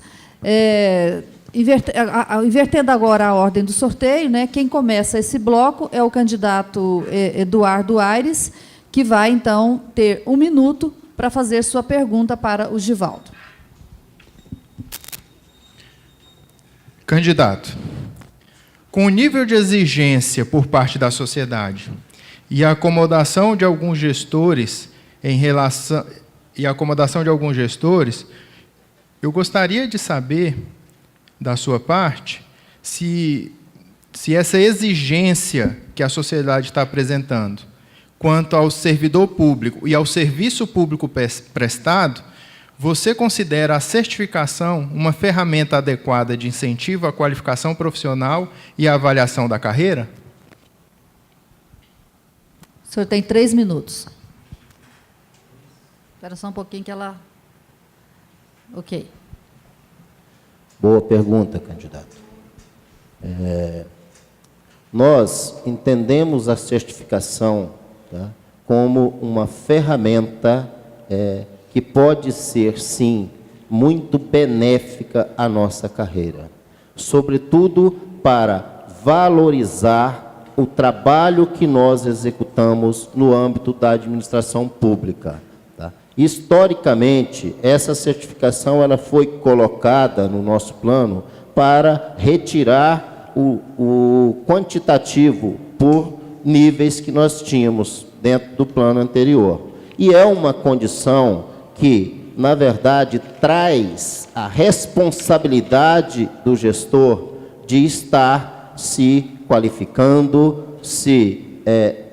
Invertendo agora a ordem do sorteio, né, quem começa esse bloco é o candidato Eduardo Aires, que vai, então, ter 1 minuto para fazer sua pergunta para o Givaldo. Candidato, com o nível de exigência por parte da sociedade e a acomodação de alguns gestores eu gostaria de saber da sua parte se essa exigência que a sociedade está apresentando quanto ao servidor público e ao serviço público prestado, você considera a certificação uma ferramenta adequada de incentivo à qualificação profissional e à avaliação da carreira? O senhor tem 3 minutos. Espera só um pouquinho que ela... Ok. Boa pergunta, candidato. Nós entendemos a certificação, tá, como uma ferramenta que pode ser, sim, muito benéfica à nossa carreira, sobretudo para valorizar o trabalho que nós executamos no âmbito da administração pública. Tá? Historicamente, essa certificação ela foi colocada no nosso plano para retirar o quantitativo por níveis que nós tínhamos dentro do plano anterior. E é uma condição que, na verdade, traz a responsabilidade do gestor de estar se qualificando, se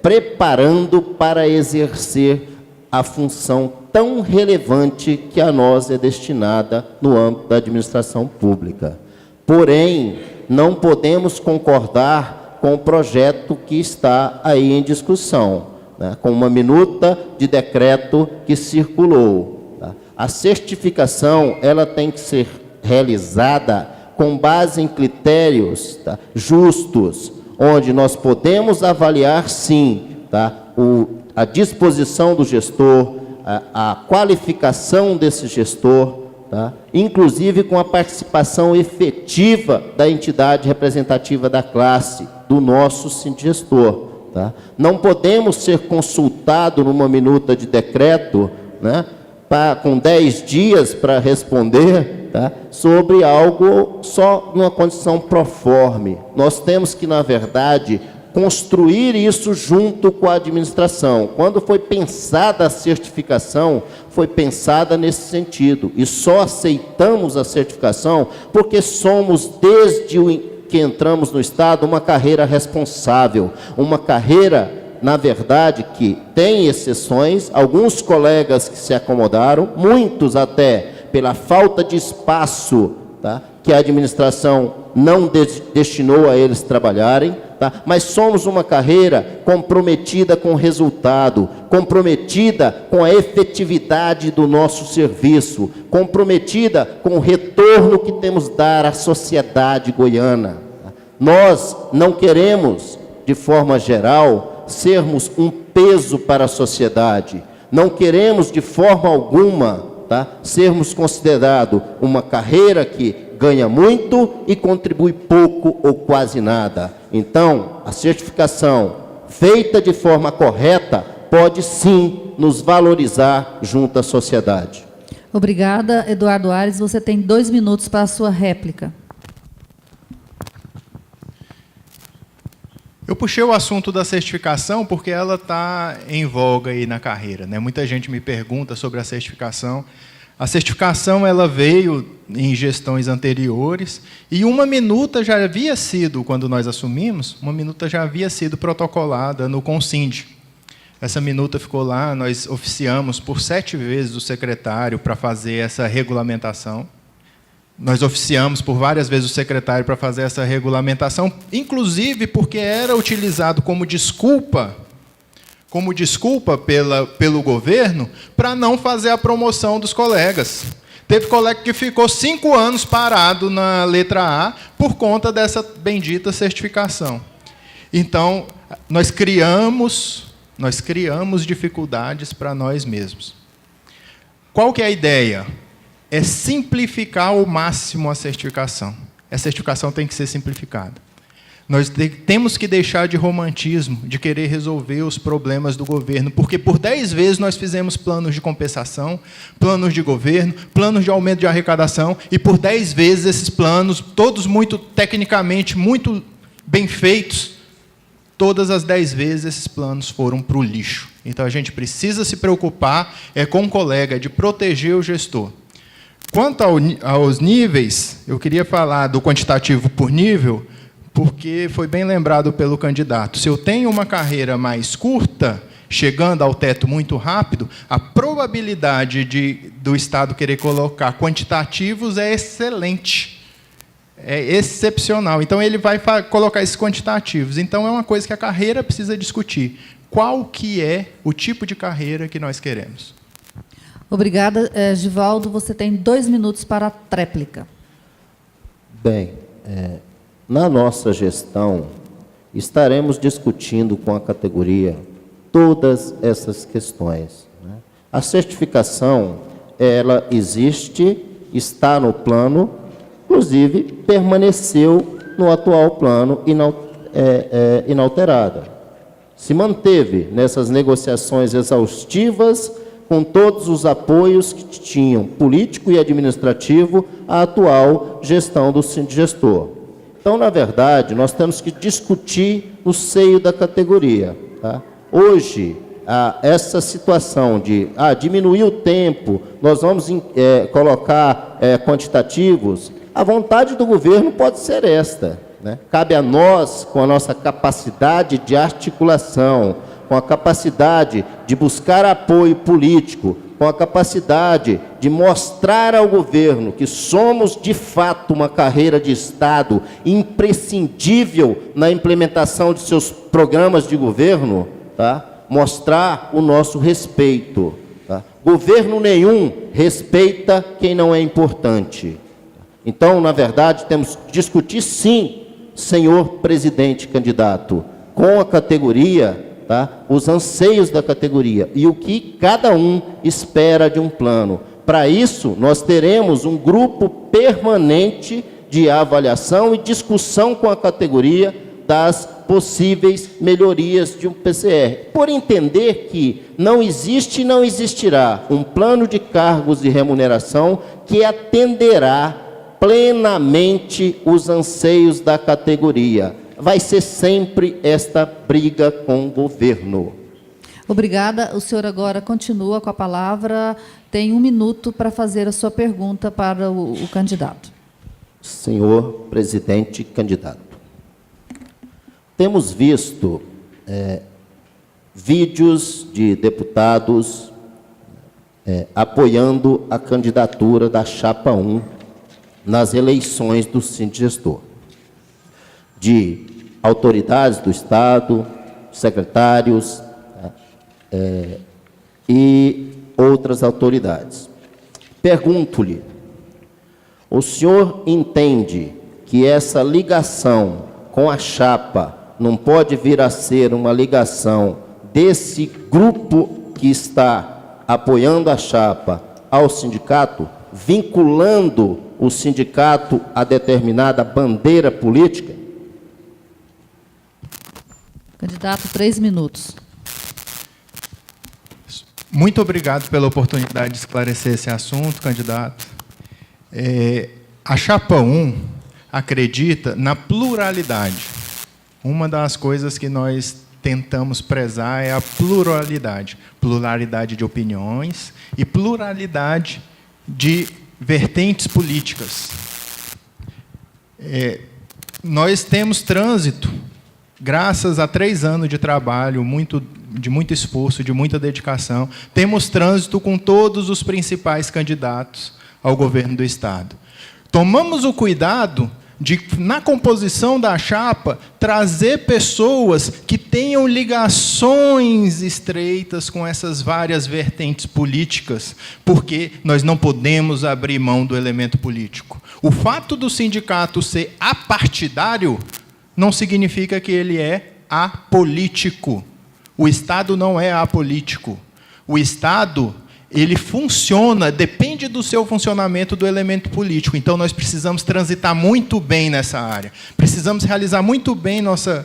preparando para exercer a função tão relevante que a nós é destinada no âmbito da administração pública. Porém, não podemos concordar com o projeto que está aí em discussão, né, com uma minuta de decreto que circulou. Tá? A certificação ela tem que ser realizada com base em critérios, tá, justos, onde nós podemos avaliar, sim, tá, a disposição do gestor, a qualificação desse gestor, tá, inclusive com a participação efetiva da entidade representativa da classe, do nosso sindigestor. Tá? Não podemos ser consultados numa minuta de decreto, né, com 10 dias para responder, tá, sobre algo só numa condição proforme. Nós temos que, na verdade, construir isso junto com a administração. Quando foi pensada a certificação, foi pensada nesse sentido. E só aceitamos a certificação porque somos, desde que entramos no Estado, uma carreira responsável, uma carreira, na verdade, que tem exceções, alguns colegas que se acomodaram, muitos até pela falta de espaço, tá, que a administração não destinou a eles trabalharem, tá? Mas somos uma carreira comprometida com o resultado, comprometida com a efetividade do nosso serviço, comprometida com o retorno que temos a dar à sociedade goiana. Nós não queremos, de forma geral, sermos um peso para a sociedade. Não queremos, de forma alguma, tá, sermos considerados uma carreira que ganha muito e contribui pouco ou quase nada. Então, a certificação feita de forma correta pode sim nos valorizar junto à sociedade. Obrigada, Eduardo Aires. Você tem 2 minutos para a sua réplica. Eu puxei o assunto da certificação porque ela está em voga aí na carreira, né? Muita gente me pergunta sobre a certificação. A certificação ela veio em gestões anteriores e uma minuta já havia sido, quando nós assumimos, uma minuta já havia sido protocolada no Consind. Essa minuta ficou lá, nós oficiamos por 7 vezes o secretário para fazer essa regulamentação. Nós oficiamos por várias vezes o secretário para fazer essa regulamentação, inclusive porque era utilizado como desculpa pelo governo para não fazer a promoção dos colegas. Teve colega que ficou 5 anos parado na letra A por conta dessa bendita certificação. Então, nós criamos dificuldades para nós mesmos. Qual que é a ideia? É simplificar ao máximo a certificação. A certificação tem que ser simplificada. Nós temos que deixar de romantismo, de querer resolver os problemas do governo, porque por 10 vezes nós fizemos planos de compensação, planos de governo, planos de aumento de arrecadação, e por 10 vezes esses planos, todos muito tecnicamente, muito bem feitos, todas as 10 vezes esses planos foram para o lixo. Então a gente precisa se preocupar com o colega, de proteger o gestor. Quanto aos níveis, eu queria falar do quantitativo por nível, porque foi bem lembrado pelo candidato. Se eu tenho uma carreira mais curta, chegando ao teto muito rápido, a probabilidade do Estado querer colocar quantitativos é excelente, é excepcional. Então, ele vai colocar esses quantitativos. Então, é uma coisa que a carreira precisa discutir. Qual que é o tipo de carreira que nós queremos? Obrigada. Givaldo, você tem 2 minutos para a tréplica. Bem, na nossa gestão, estaremos discutindo com a categoria todas essas questões, né? A certificação, ela existe, está no plano, inclusive permaneceu no atual plano inalterada. Se manteve nessas negociações exaustivas, com todos os apoios que tinham, político e administrativo, a atual gestão do sindigestor. Então, na verdade, nós temos que discutir no seio da categoria, tá? Hoje, essa situação de diminuir o tempo, nós vamos colocar quantitativos, a vontade do governo pode ser esta, né? Cabe a nós, com a nossa capacidade de articulação, com a capacidade de buscar apoio político, com a capacidade de mostrar ao governo que somos, de fato, uma carreira de Estado imprescindível na implementação de seus programas de governo, tá? Mostrar o nosso respeito. Tá? Governo nenhum respeita quem não é importante. Então, na verdade, temos que discutir, sim, senhor presidente candidato, com a categoria, tá? Os anseios da categoria e o que cada um espera de um plano. Para isso, nós teremos um grupo permanente de avaliação e discussão com a categoria das possíveis melhorias de um PCR. Por entender que não existe e não existirá um plano de cargos e remuneração que atenderá plenamente os anseios da categoria. Vai ser sempre esta briga com o governo. Obrigada. O senhor agora continua com a palavra. Tem 1 minuto para fazer a sua pergunta para o candidato. Senhor presidente candidato, temos visto vídeos de deputados apoiando a candidatura da Chapa 1 nas eleições do sindigestor, de autoridades do Estado, secretários, e outras autoridades. Pergunto-lhe, o senhor entende que essa ligação com a chapa não pode vir a ser uma ligação desse grupo que está apoiando a chapa ao sindicato, vinculando o sindicato a determinada bandeira política? Candidato, 3 minutos. Muito obrigado pela oportunidade de esclarecer esse assunto, candidato. A Chapa 1 acredita na pluralidade. Uma das coisas que nós tentamos prezar é a pluralidade. Pluralidade de opiniões e pluralidade de vertentes políticas. Nós temos trânsito, graças a 3 anos de trabalho, de muito esforço, de muita dedicação, temos trânsito com todos os principais candidatos ao governo do Estado. Tomamos o cuidado de, na composição da chapa, trazer pessoas que tenham ligações estreitas com essas várias vertentes políticas, porque nós não podemos abrir mão do elemento político. O fato do sindicato ser apartidário não significa que ele é apolítico. O Estado não é apolítico. O Estado, ele funciona, depende do seu funcionamento do elemento político. Então, nós precisamos transitar muito bem nessa área. Precisamos realizar muito bem nossa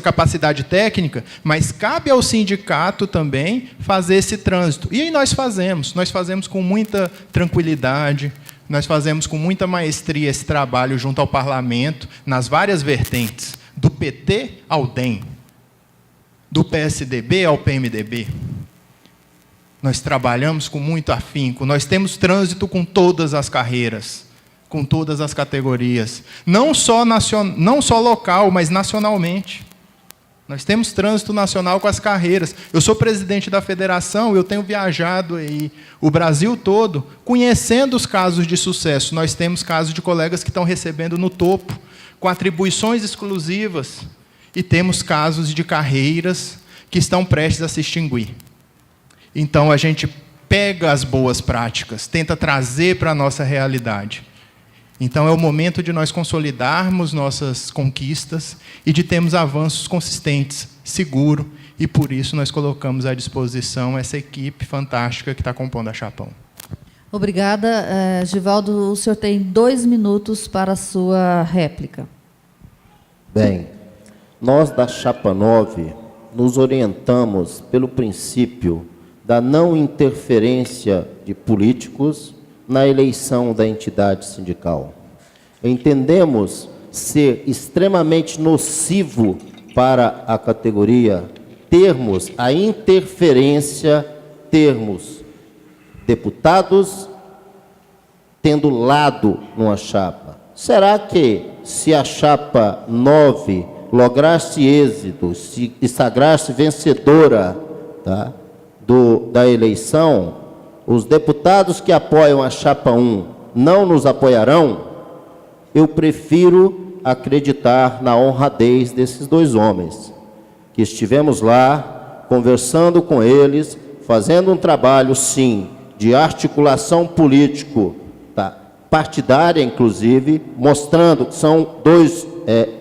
capacidade técnica, mas cabe ao sindicato também fazer esse trânsito. E aí nós fazemos com muita tranquilidade, nós fazemos com muita maestria esse trabalho junto ao parlamento, nas várias vertentes, do PT ao DEM, do PSDB ao PMDB. Nós trabalhamos com muito afinco, nós temos trânsito com todas as carreiras, com todas as categorias, não só local, mas nacionalmente. Nós temos trânsito nacional com as carreiras. Eu sou presidente da federação, eu tenho viajado aí o Brasil todo, conhecendo os casos de sucesso. Nós temos casos de colegas que estão recebendo no topo, com atribuições exclusivas, e temos casos de carreiras que estão prestes a se extinguir. Então, a gente pega as boas práticas, tenta trazer para a nossa realidade. Então, é o momento de nós consolidarmos nossas conquistas e de termos avanços consistentes, seguro, e por isso nós colocamos à disposição essa equipe fantástica que está compondo a Chapa 1. Obrigada. Givaldo, o senhor tem 2 minutos para a sua réplica. Bem, nós da Chapa 9 nos orientamos pelo princípio da não interferência de políticos na eleição da entidade sindical. Entendemos ser extremamente nocivo para a categoria termos a interferência, termos deputados tendo lado numa chapa. Será que, se a Chapa 9 lograsse êxito, se sagrasse vencedora, tá, da eleição, os deputados que apoiam a Chapa 1 não nos apoiarão? Eu prefiro acreditar na honradez desses 2 homens, que estivemos lá, conversando com eles, fazendo um trabalho, sim, de articulação político, tá, partidária, inclusive, mostrando que são 2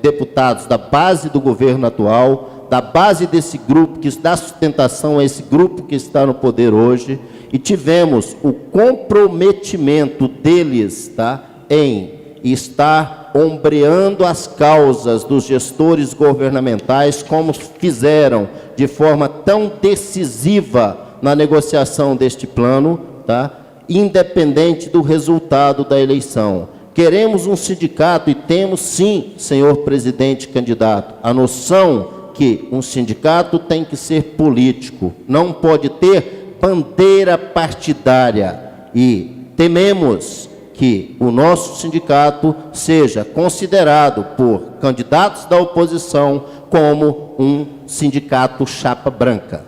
deputados da base do governo atual, da base desse grupo, que dá sustentação a esse grupo que está no poder hoje, e tivemos o comprometimento deles, tá, em estar ombreando as causas dos gestores governamentais, como fizeram de forma tão decisiva na negociação deste plano, tá, independente do resultado da eleição. Queremos um sindicato, e temos sim, senhor presidente candidato, a noção que um sindicato tem que ser político, não pode ter bandeira partidária, e tememos que o nosso sindicato seja considerado por candidatos da oposição como um sindicato chapa branca.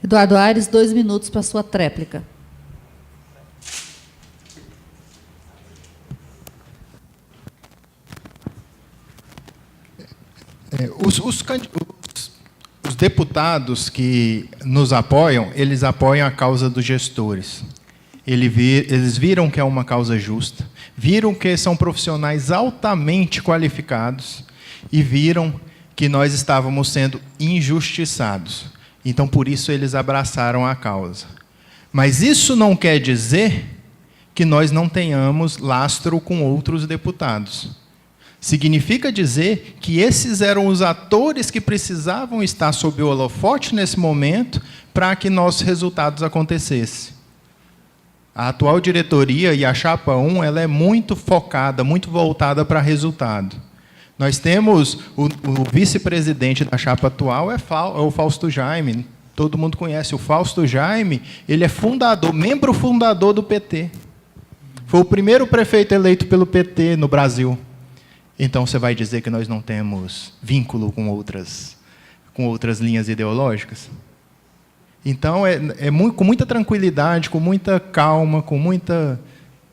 Eduardo Aires, 2 minutos para a sua tréplica. Os deputados que nos apoiam, eles apoiam a causa dos gestores. Eles viram que é uma causa justa, viram que são profissionais altamente qualificados e viram que nós estávamos sendo injustiçados. Então, por isso, eles abraçaram a causa. Mas isso não quer dizer que nós não tenhamos lastro com outros deputados. Significa dizer que esses eram os atores que precisavam estar sob o holofote nesse momento para que nossos resultados acontecessem. A atual diretoria e a Chapa 1 ela é muito focada, muito voltada para resultado. Nós temos o vice-presidente da Chapa atual, é o Fausto Jaime. Todo mundo conhece. O Fausto Jaime, ele é membro fundador do PT. Foi o primeiro prefeito eleito pelo PT no Brasil. Então, você vai dizer que nós não temos vínculo com outras linhas ideológicas? Então, com muita tranquilidade, com muita calma, com muita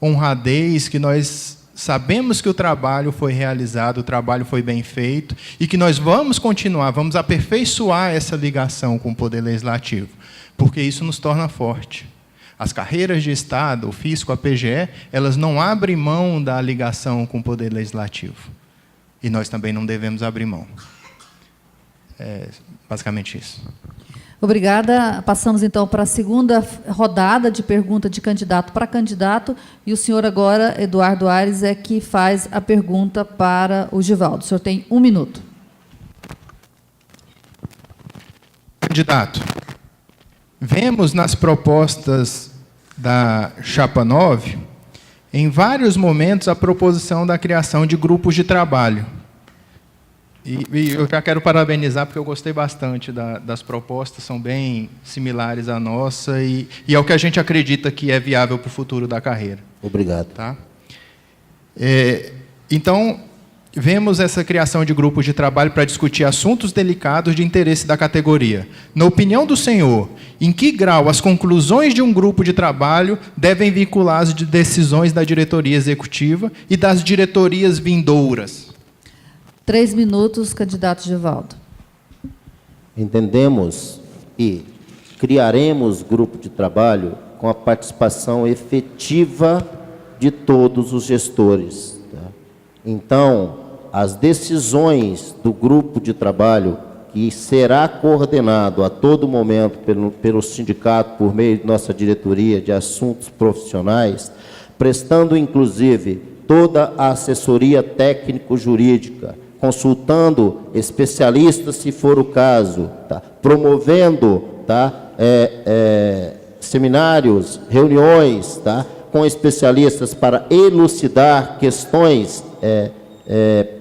honradez, que nós sabemos que o trabalho foi realizado, o trabalho foi bem feito, e que nós vamos continuar, vamos aperfeiçoar essa ligação com o Poder Legislativo, porque isso nos torna forte. As carreiras de Estado, o Fisco, a PGE, elas não abrem mão da ligação com o Poder Legislativo. E nós também não devemos abrir mão. É basicamente isso. Obrigada. Passamos, então, para a segunda rodada de pergunta de candidato para candidato. E o senhor agora, Eduardo Aires, é que faz a pergunta para o Givaldo. O senhor tem 1 minuto. Candidato, vemos nas propostas da Chapa 9, em vários momentos, a proposição da criação de grupos de trabalho. E eu já quero parabenizar, porque eu gostei bastante das propostas, são bem similares à nossa, e é o que a gente acredita que é viável para o futuro da carreira. Obrigado. Tá? Então, vemos essa criação de grupos de trabalho para discutir assuntos delicados de interesse da categoria. Na opinião do senhor, em que grau as conclusões de um grupo de trabalho devem vincular as decisões da diretoria executiva e das diretorias vindouras? 3 minutos, candidato Givaldo. Entendemos que criaremos grupo de trabalho com a participação efetiva de todos os gestores. Tá? Então, as decisões do grupo de trabalho, que será coordenado a todo momento pelo sindicato, por meio de nossa diretoria de assuntos profissionais, prestando, inclusive, toda a assessoria técnico-jurídica, consultando especialistas, se for o caso, tá? Promovendo, tá? Seminários, reuniões, tá? Com especialistas para elucidar questões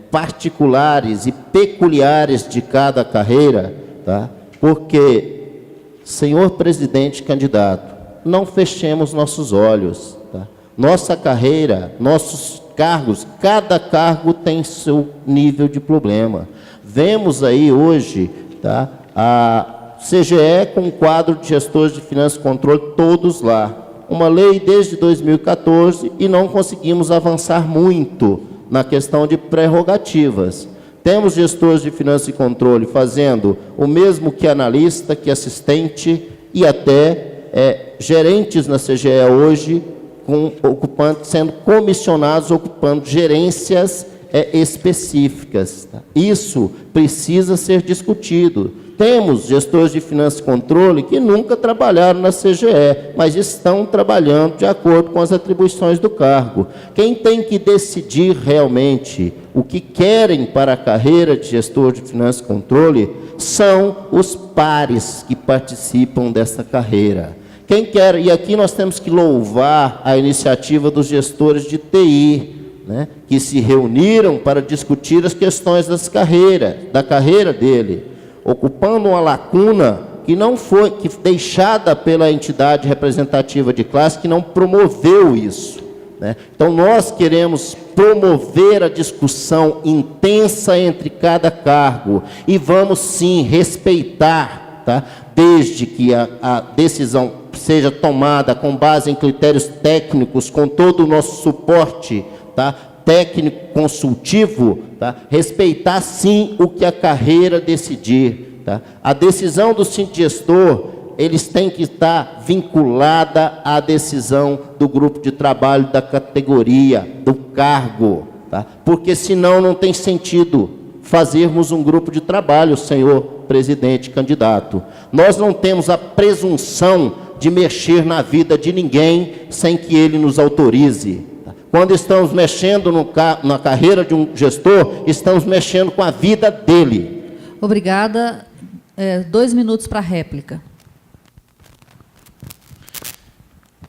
particulares e peculiares de cada carreira, tá? Porque, senhor presidente candidato, não fechemos nossos olhos, tá? Nossa carreira, nossos cargos, cada cargo tem seu nível de problema. Vemos aí hoje, tá, a CGE com um quadro de gestores de finanças e controle, todos lá. Uma lei desde 2014 e não conseguimos avançar muito na questão de prerrogativas. Temos gestores de finanças e controle fazendo o mesmo que analista, que assistente e até gerentes na CGE hoje, sendo comissionados, ocupando gerências específicas. Tá? Isso precisa ser discutido. Temos gestores de finanças e controle que nunca trabalharam na CGE, mas estão trabalhando de acordo com as atribuições do cargo. Quem tem que decidir realmente o que querem para a carreira de gestor de finanças e controle são os pares que participam dessa carreira. Quem quer, e aqui nós temos que louvar a iniciativa dos gestores de TI, né, que se reuniram para discutir as questões da carreira dele, ocupando uma lacuna que não foi deixada pela entidade representativa de classe, que não promoveu isso. Né? Então, nós queremos promover a discussão intensa entre cada cargo e vamos, sim, respeitar, tá? Desde que a decisão seja tomada com base em critérios técnicos, com todo o nosso suporte, tá? técnico consultivo, tá? Respeitar sim o que a carreira decidir, tá? A decisão do sindigestor, eles têm que estar vinculada à decisão do grupo de trabalho, da categoria, do cargo, tá? Porque senão não tem sentido fazermos um grupo de trabalho, senhor presidente candidato. Nós não temos a presunção de mexer na vida de ninguém sem que ele nos autorize. Quando estamos mexendo na carreira de um gestor, estamos mexendo com a vida dele. Obrigada. 2 minutos para a réplica.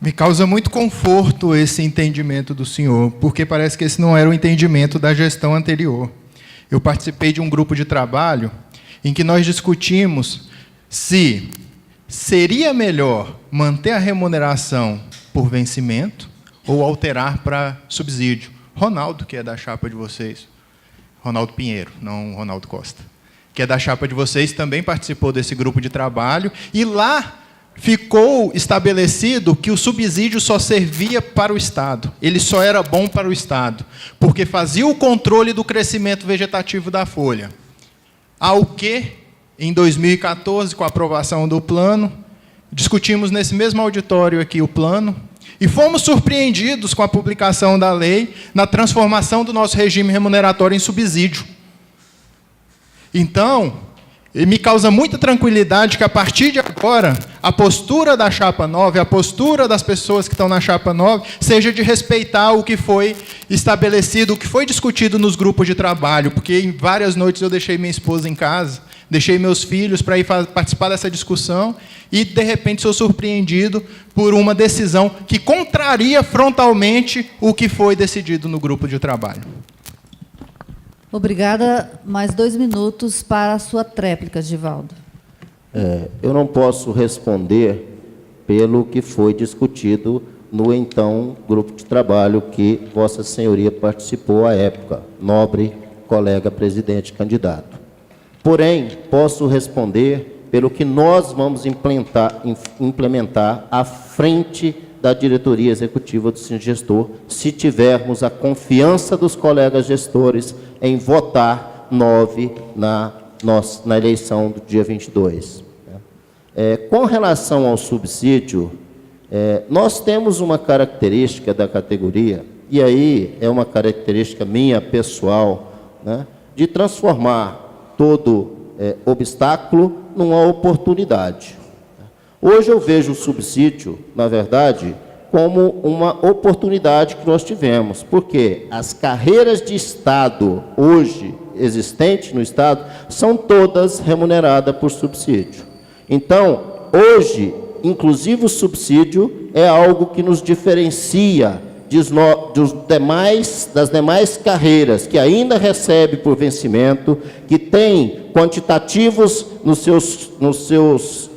Me causa muito conforto esse entendimento do senhor, porque parece que esse não era o entendimento da gestão anterior. Eu participei de um grupo de trabalho em que nós discutimos se seria melhor manter a remuneração por vencimento ou alterar para subsídio. Ronaldo, que é da chapa de vocês, Ronaldo Pinheiro, não Ronaldo Costa, que é da chapa de vocês, também participou desse grupo de trabalho, e lá ficou estabelecido que o subsídio só servia para o Estado. Ele só era bom para o Estado, porque fazia o controle do crescimento vegetativo da folha. Ao que, em 2014, com a aprovação do plano, discutimos nesse mesmo auditório aqui o plano, e fomos surpreendidos com a publicação da lei na transformação do nosso regime remuneratório em subsídio. Então, me causa muita tranquilidade que, a partir de agora, a postura da chapa 9, a postura das pessoas que estão na chapa 9, seja de respeitar o que foi estabelecido, o que foi discutido nos grupos de trabalho, porque em várias noites eu deixei minha esposa em casa, deixei meus filhos para ir participar dessa discussão e, de repente, sou surpreendido por uma decisão que contraria frontalmente o que foi decidido no grupo de trabalho. Obrigada. Mais 2 minutos para a sua tréplica, Givaldo. Eu não posso responder pelo que foi discutido no, então, grupo de trabalho que Vossa Senhoria participou à época, nobre colega presidente candidato. Porém, posso responder pelo que nós vamos implementar à frente da diretoria executiva do sindigestor, se tivermos a confiança dos colegas gestores em votar 9 na eleição do dia 22. Com relação ao subsídio, nós temos uma característica da categoria, e aí é uma característica minha, pessoal, né, de transformar todo obstáculo numa oportunidade. Hoje eu vejo o subsídio, na verdade, como uma oportunidade que nós tivemos, porque as carreiras de Estado, hoje existentes no Estado, são todas remuneradas por subsídio. Então, hoje, inclusive o subsídio é algo que nos diferencia das demais carreiras, que ainda recebe por vencimento, que tem quantitativos nos seus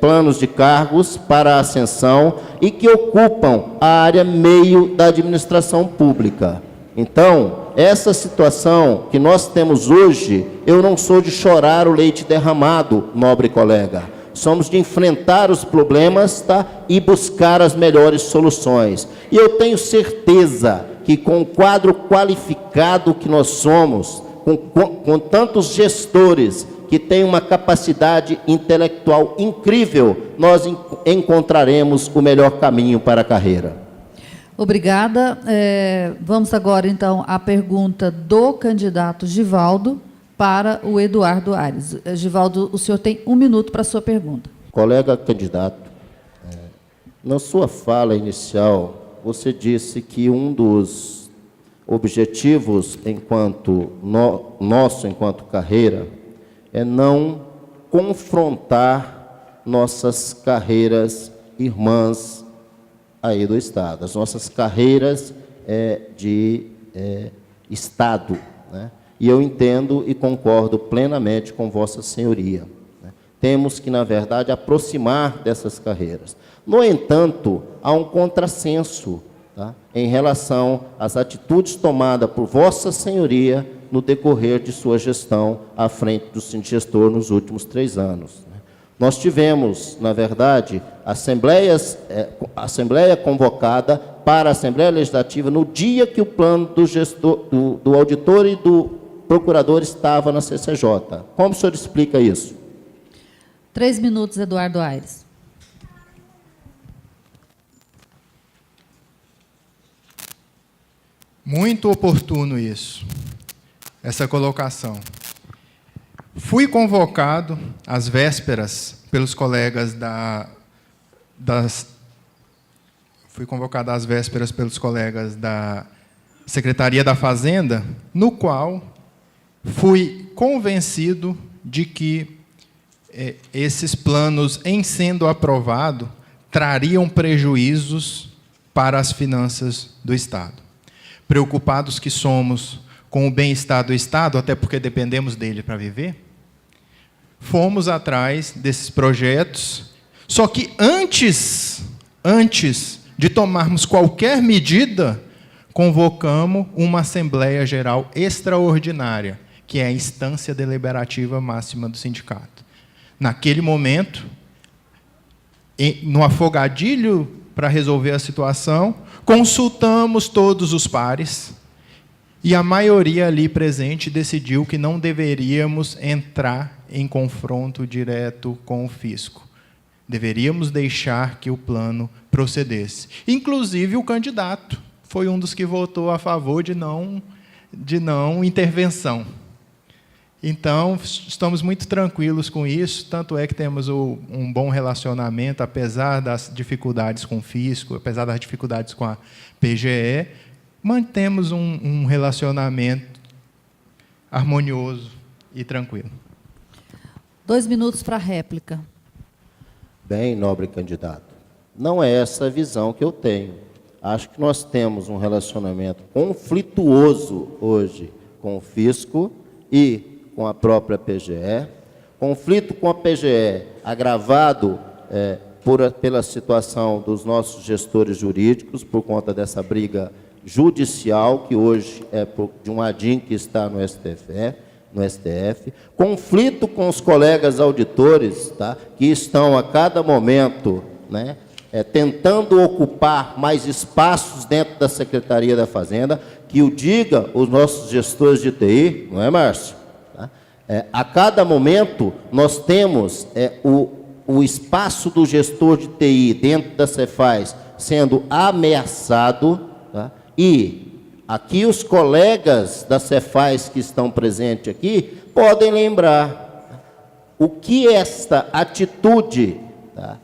planos de cargos para a ascensão e que ocupam a área meio da administração pública. Então, essa situação que nós temos hoje, eu não sou de chorar o leite derramado, nobre colega. Somos de enfrentar os problemas, tá, e buscar as melhores soluções. E eu tenho certeza que, com o quadro qualificado que nós somos, com tantos gestores que têm uma capacidade intelectual incrível, nós encontraremos o melhor caminho para a carreira. Obrigada. Vamos agora, então, à pergunta do candidato Givaldo para o Eduardo Aires. Givaldo, o senhor tem 1 minuto para a sua pergunta. Colega candidato, na sua fala inicial, você disse que um dos objetivos enquanto carreira é não confrontar nossas carreiras irmãs aí do Estado, as nossas carreiras de Estado, né? E eu entendo e concordo plenamente com Vossa Senhoria, né? Temos que, na verdade, aproximar dessas carreiras. No entanto, há um contrassenso, tá, em relação às atitudes tomadas por Vossa Senhoria no decorrer de sua gestão à frente do sindigestor nos últimos 3 anos. Né? Nós tivemos, na verdade, assembleia convocada para a Assembleia Legislativa no dia que o plano do gestor, do auditor e do procurador estava na CCJ. Como o senhor explica isso? 3 minutos, Eduardo Aires. Muito oportuno isso, essa colocação. Fui convocado às vésperas pelos colegas da Secretaria da Fazenda, no qual fui convencido de que esses planos, em sendo aprovados, trariam prejuízos para as finanças do Estado. Preocupados que somos com o bem-estar do Estado, até porque dependemos dele para viver, fomos atrás desses projetos, só que antes de tomarmos qualquer medida, convocamos uma Assembleia Geral Extraordinária, que é a instância deliberativa máxima do sindicato. Naquele momento, no afogadilho para resolver a situação, consultamos todos os pares, e a maioria ali presente decidiu que não deveríamos entrar em confronto direto com o fisco. Deveríamos deixar que o plano procedesse. Inclusive, o candidato foi um dos que votou a favor de não intervenção. Então, estamos muito tranquilos com isso, tanto é que temos um bom relacionamento, apesar das dificuldades com o fisco, apesar das dificuldades com a PGE, mantemos um relacionamento harmonioso e tranquilo. 2 minutos para a réplica. Bem, nobre candidato, não é essa a visão que eu tenho. Acho que nós temos um relacionamento conflituoso hoje com o fisco e com a própria PGE, conflito com a PGE agravado pela situação dos nossos gestores jurídicos, por conta dessa briga judicial, que hoje é de um ADIM que está no STF, conflito com os colegas auditores, tá, que estão a cada momento, né, tentando ocupar mais espaços dentro da Secretaria da Fazenda, que o diga os nossos gestores de TI, não é, Márcio? A cada momento, nós temos o espaço do gestor de TI dentro da Cefaz sendo ameaçado, tá? E aqui os colegas da Cefaz que estão presentes aqui podem lembrar o que esta atitude, tá,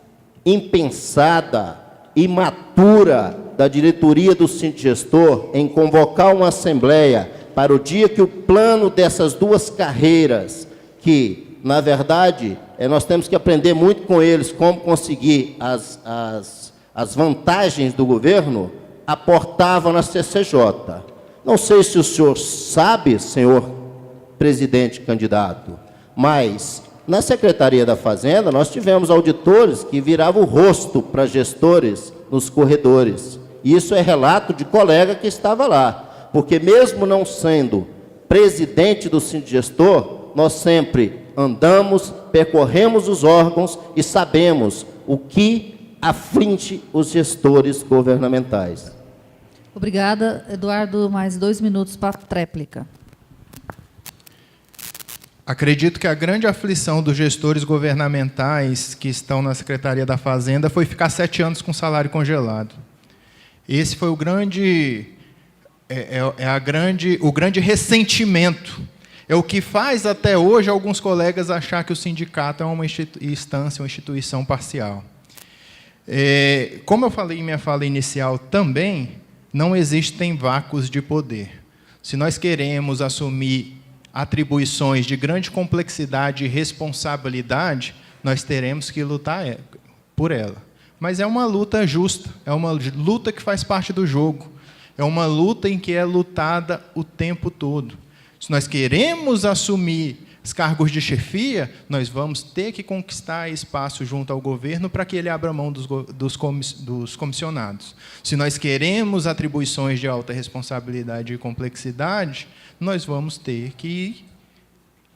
impensada, imatura da diretoria do Sindigestor em convocar uma assembleia para o dia que o plano dessas duas carreiras, que, na verdade, nós temos que aprender muito com eles como conseguir as vantagens do governo, aportavam na CCJ. Não sei se o senhor sabe, senhor presidente candidato, mas na Secretaria da Fazenda nós tivemos auditores que viravam o rosto para gestores nos corredores. E isso é relato de colega que estava lá. Porque mesmo não sendo presidente do Sindigestor, nós sempre andamos, percorremos os órgãos e sabemos o que aflige os gestores governamentais. Obrigada. Eduardo, mais 2 minutos para a tréplica. Acredito que a grande aflição dos gestores governamentais que estão na Secretaria da Fazenda foi ficar 7 anos com salário congelado. Esse foi o grande ressentimento. É o que faz até hoje alguns colegas achar que o sindicato é uma instância, uma instituição parcial. Como eu falei em minha fala inicial também, não existem vácuos de poder. Se nós queremos assumir atribuições de grande complexidade e responsabilidade, nós teremos que lutar por ela. Mas é uma luta justa, é uma luta que faz parte do jogo. É uma luta em que é lutada o tempo todo. Se nós queremos assumir os cargos de chefia, nós vamos ter que conquistar espaço junto ao governo para que ele abra mão dos comissionados. Se nós queremos atribuições de alta responsabilidade e complexidade, nós vamos ter que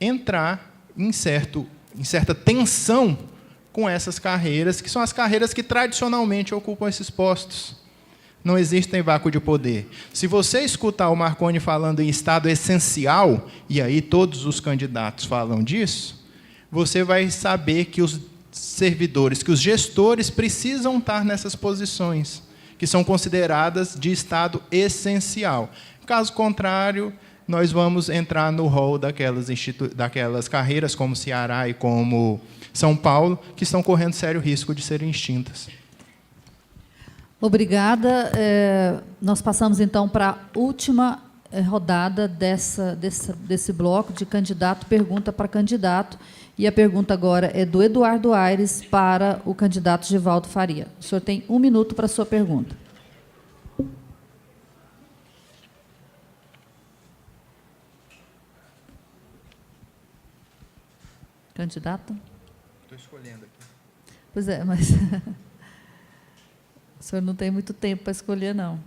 entrar em certa tensão com essas carreiras, que são as carreiras que tradicionalmente ocupam esses postos. Não existem vácuo de poder. Se você escutar o Marconi falando em estado essencial, e aí todos os candidatos falam disso, você vai saber que os servidores, que os gestores precisam estar nessas posições, que são consideradas de estado essencial. Caso contrário, nós vamos entrar no rol daquelas carreiras como Ceará e como São Paulo, que estão correndo sério risco de serem extintas. Obrigada. Nós passamos, então, para a última rodada desse bloco de candidato, pergunta para candidato. E a pergunta agora é do Eduardo Aires para o candidato Givaldo Faria. O senhor tem 1 minuto para a sua pergunta. Candidato? Estou escolhendo aqui. Pois é, mas o senhor não tem muito tempo para escolher, não.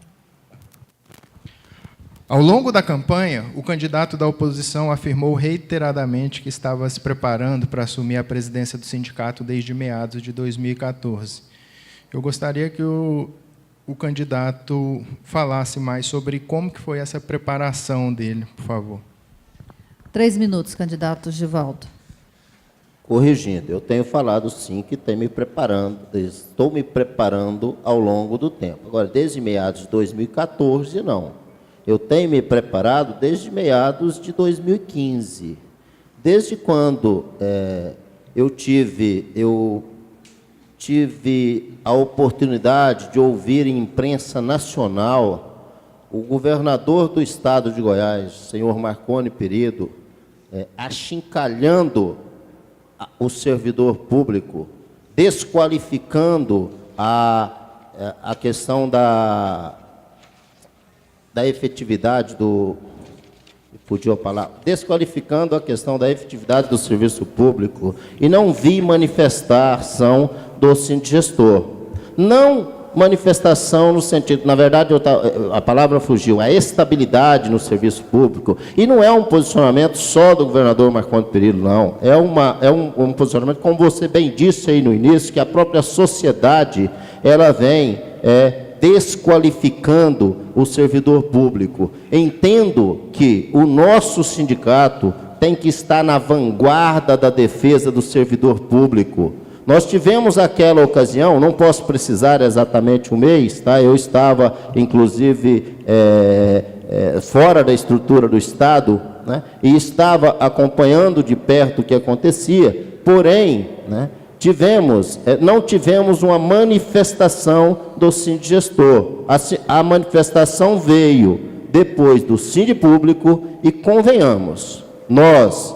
Ao longo da campanha, o candidato da oposição afirmou reiteradamente que estava se preparando para assumir a presidência do sindicato desde meados de 2014. Eu gostaria que o candidato falasse mais sobre como que foi essa preparação dele, por favor. 3 minutos, candidato Givaldo. Corrigindo, eu tenho falado, sim, que estou me preparando ao longo do tempo. Agora, desde meados de 2014, não. Eu tenho me preparado desde meados de 2015. Desde quando eu tive a oportunidade de ouvir em imprensa nacional o governador do estado de Goiás, senhor Marconi Perillo, achincalhando o servidor público, desqualificando a questão da efetividade fugiu a palavra, desqualificando a questão da efetividade do serviço público, e não vi manifestação do sindigestor. Não manifestação no sentido, na verdade, a palavra fugiu, a estabilidade no serviço público, e não é um posicionamento só do governador Marconi Perillo, não. É um posicionamento, como você bem disse aí no início, que a própria sociedade, ela vem desqualificando o servidor público. Entendo que o nosso sindicato tem que estar na vanguarda da defesa do servidor público. Nós tivemos aquela ocasião, não posso precisar exatamente o mês, tá? Eu estava, inclusive, fora da estrutura do Estado, né? E estava acompanhando de perto o que acontecia, porém, né, não tivemos uma manifestação do sindigestor. A manifestação veio depois do sindipúblico e, convenhamos, nós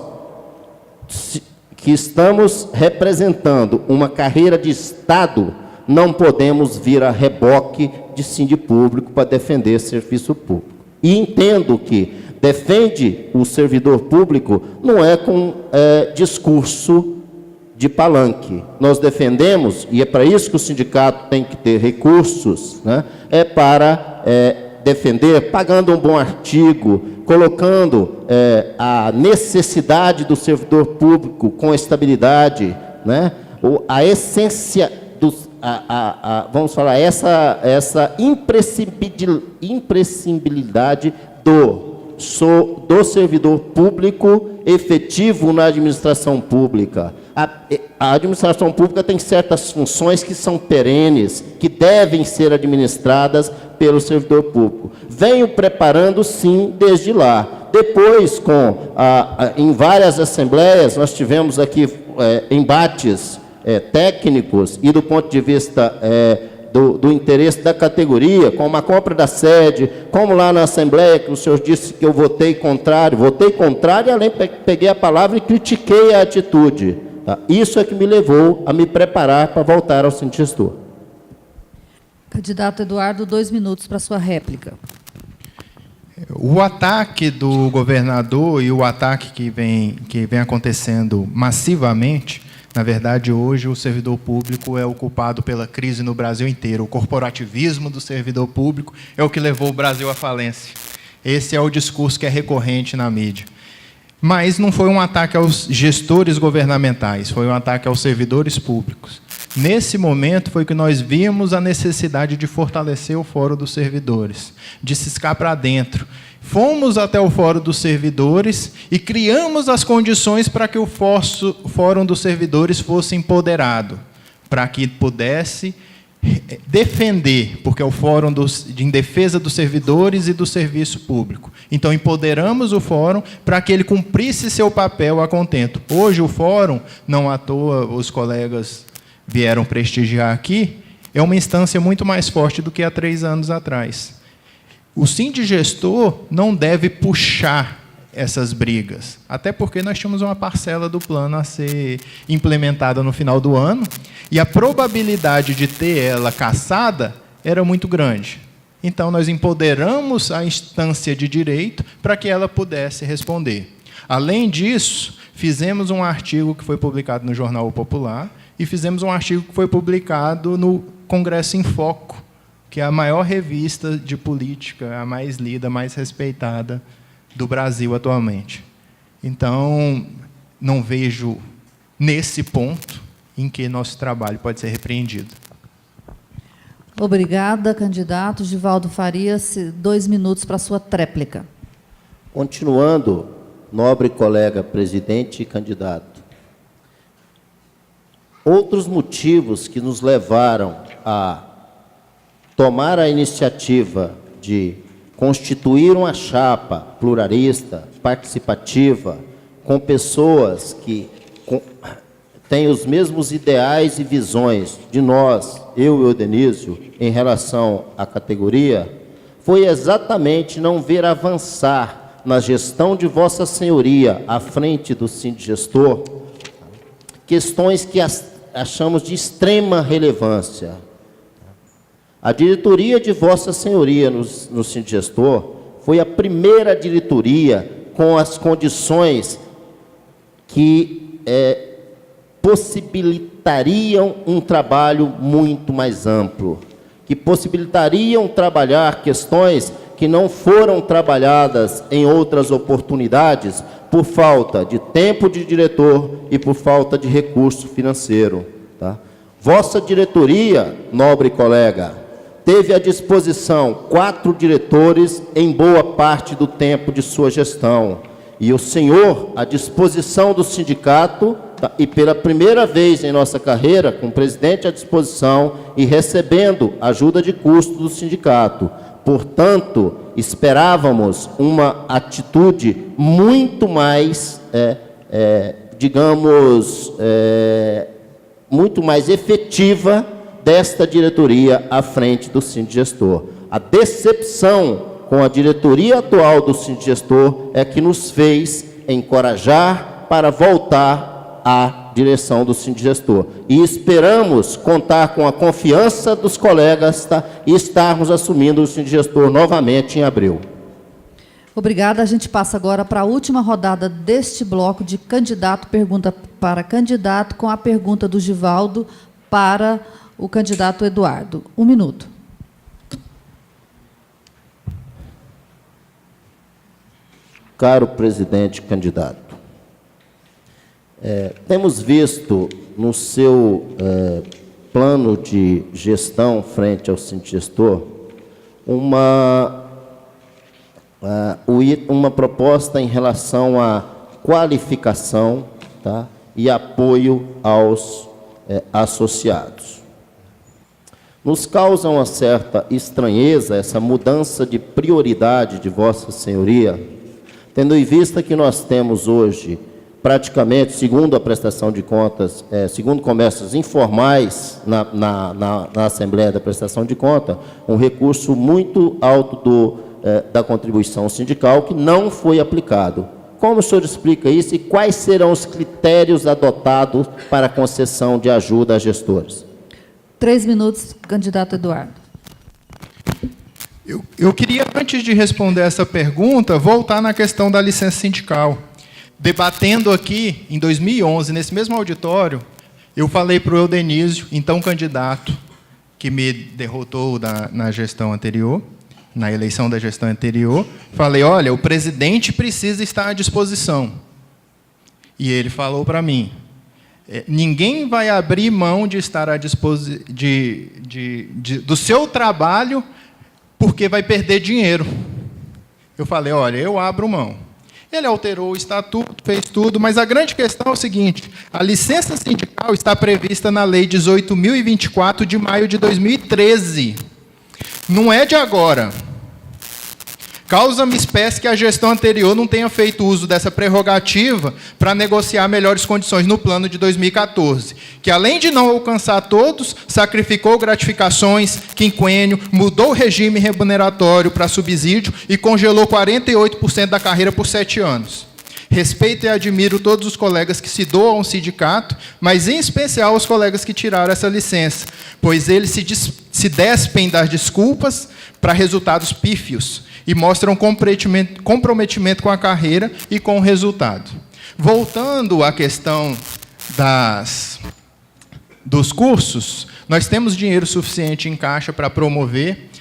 que estamos representando uma carreira de Estado, não podemos vir a reboque de sindipúblico para defender serviço público. E entendo que defende o servidor público não é com discurso de palanque. Nós defendemos, e é para isso que o sindicato tem que ter recursos, né? É para defender, pagando um bom artigo, colocando a necessidade do servidor público com estabilidade, né? A essência vamos falar, essa imprescindibilidade do servidor público efetivo na administração pública. A administração pública tem certas funções que são perenes, que devem ser administradas pelo servidor público. Venho preparando, sim, desde lá. Depois, em várias assembleias, nós tivemos aqui embates técnicos e do ponto de vista do interesse da categoria, como a compra da sede, como lá na Assembleia, que o senhor disse que eu votei contrário, e além peguei a palavra e critiquei a atitude. Tá? Isso é que me levou a me preparar para voltar ao sindigestor. Candidato Eduardo, 2 minutos para a sua réplica. O ataque do governador e o ataque que vem acontecendo massivamente, na verdade, hoje o servidor público é o culpado pela crise no Brasil inteiro. O corporativismo do servidor público é o que levou o Brasil à falência. Esse é o discurso que é recorrente na mídia. Mas não foi um ataque aos gestores governamentais, foi um ataque aos servidores públicos. Nesse momento foi que nós vimos a necessidade de fortalecer o Fórum dos Servidores, de ciscar para dentro. Fomos até o Fórum dos Servidores e criamos as condições para que o Fórum dos Servidores fosse empoderado, para que pudesse defender, porque é o Fórum em defesa dos servidores e do serviço público. Então, empoderamos o Fórum para que ele cumprisse seu papel a contento. Hoje, o Fórum, não à toa os colegas vieram prestigiar aqui, é uma instância muito mais forte do que há 3 anos atrás. O sindigestor não deve puxar essas brigas, até porque nós tínhamos uma parcela do plano a ser implementada no final do ano, e a probabilidade de ter ela cassada era muito grande. Então, nós empoderamos a instância de direito para que ela pudesse responder. Além disso, fizemos um artigo que foi publicado no Jornal Popular e fizemos um artigo que foi publicado no Congresso em Foco, que é a maior revista de política, a mais lida, a mais respeitada do Brasil atualmente. Então, não vejo nesse ponto em que nosso trabalho pode ser repreendido. Obrigada, candidato. Givaldo Farias, 2 minutos para a sua tréplica. Continuando, nobre colega presidente e candidato, outros motivos que nos levaram a tomar a iniciativa de constituir uma chapa pluralista, participativa, com pessoas que têm os mesmos ideais e visões de nós, eu e o Denísio, em relação à categoria, foi exatamente não ver avançar na gestão de Vossa Senhoria, à frente do sindigestor, questões que achamos de extrema relevância. A diretoria de Vossa Senhoria no sindigestor foi a primeira diretoria com as condições que possibilitariam um trabalho muito mais amplo, que possibilitariam trabalhar questões que não foram trabalhadas em outras oportunidades por falta de tempo de diretor e por falta de recurso financeiro. Tá? Vossa diretoria, nobre colega, teve à disposição 4 diretores em boa parte do tempo de sua gestão. E o senhor, à disposição do sindicato, e pela primeira vez em nossa carreira, com o presidente à disposição e recebendo ajuda de custo do sindicato. Portanto, esperávamos uma atitude muito mais, muito mais efetiva desta diretoria à frente do sindigestor. A decepção com a diretoria atual do sindigestor é que nos fez encorajar para voltar à direção do sindigestor. E esperamos contar com a confiança dos colegas, tá, e estarmos assumindo o sindigestor novamente em abril. Obrigada. A gente passa agora para a última rodada deste bloco de candidato, pergunta para candidato, com a pergunta do Givaldo para o candidato Eduardo. 1 minuto. Caro presidente candidato, temos visto no seu plano de gestão frente ao sindigestor uma proposta em relação à qualificação, tá, e apoio aos associados. Nos causa uma certa estranheza essa mudança de prioridade de Vossa Senhoria, tendo em vista que nós temos hoje, praticamente, segundo a prestação de contas, segundo comércios informais na Assembleia da Prestação de Contas, um recurso muito alto da contribuição sindical que não foi aplicado. Como o senhor explica isso e quais serão os critérios adotados para a concessão de ajuda a gestores? 3 minutos, candidato Eduardo. Eu queria, antes de responder essa pergunta, voltar na questão da licença sindical. Debatendo aqui, em 2011, nesse mesmo auditório, eu falei para o Eudenísio, então candidato, que me derrotou na gestão anterior, na eleição da gestão anterior, falei, olha, o presidente precisa estar à disposição. E ele falou para mim, ninguém vai abrir mão de estar à disposição do seu trabalho porque vai perder dinheiro. Eu falei, olha, eu abro mão. Ele alterou o estatuto, fez tudo, mas a grande questão é o seguinte, a licença sindical está prevista na Lei 18.024 de maio de 2013. Não é de agora. Causa-me espécie que a gestão anterior não tenha feito uso dessa prerrogativa para negociar melhores condições no plano de 2014, que, além de não alcançar todos, sacrificou gratificações, quinquênio, mudou o regime remuneratório para subsídio e congelou 48% da carreira por 7 anos. Respeito e admiro todos os colegas que se doam ao sindicato, mas, em especial, os colegas que tiraram essa licença, pois eles se despem das desculpas para resultados pífios e mostram comprometimento com a carreira e com o resultado. Voltando à questão dos cursos, nós temos dinheiro suficiente em caixa para promover.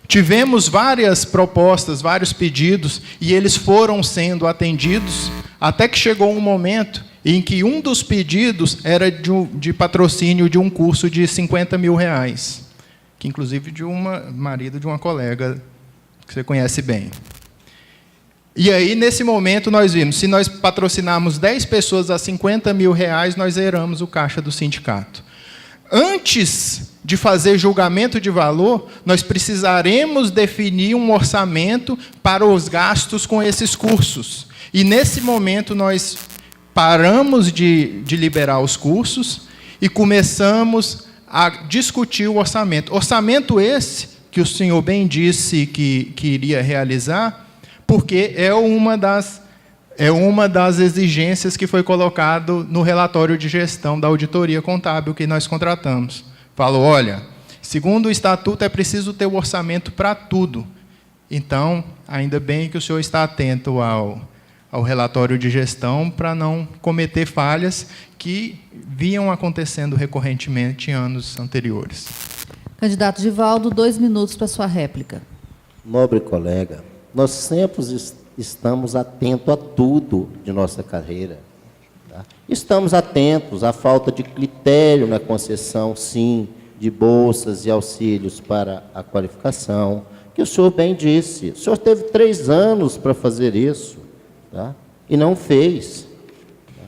Tivemos várias propostas, vários pedidos, e eles foram sendo atendidos, até que chegou um momento em que um dos pedidos era de patrocínio de um curso de R$50 mil, que, inclusive, marido de uma colega que você conhece bem. E aí, nesse momento, nós vimos, se nós patrocinarmos 10 pessoas a R$50 mil, nós zeramos o caixa do sindicato. Antes de fazer julgamento de valor, nós precisaremos definir um orçamento para os gastos com esses cursos. E, nesse momento, nós paramos de liberar os cursos e começamos a discutir o orçamento. Orçamento esse que o senhor bem disse que iria realizar, porque é uma das exigências que foi colocado no relatório de gestão da auditoria contábil que nós contratamos. Falou, olha, segundo o estatuto, é preciso ter o orçamento para tudo. Então, ainda bem que o senhor está atento ao relatório de gestão para não cometer falhas que vinham acontecendo recorrentemente em anos anteriores. Candidato Givaldo, 2 minutos para sua réplica. Nobre colega, nós sempre estamos atentos a tudo de nossa carreira. Tá? Estamos atentos à falta de critério na concessão, sim, de bolsas e auxílios para a qualificação, que o senhor bem disse. O senhor teve 3 anos para fazer isso, tá? E não fez. Tá?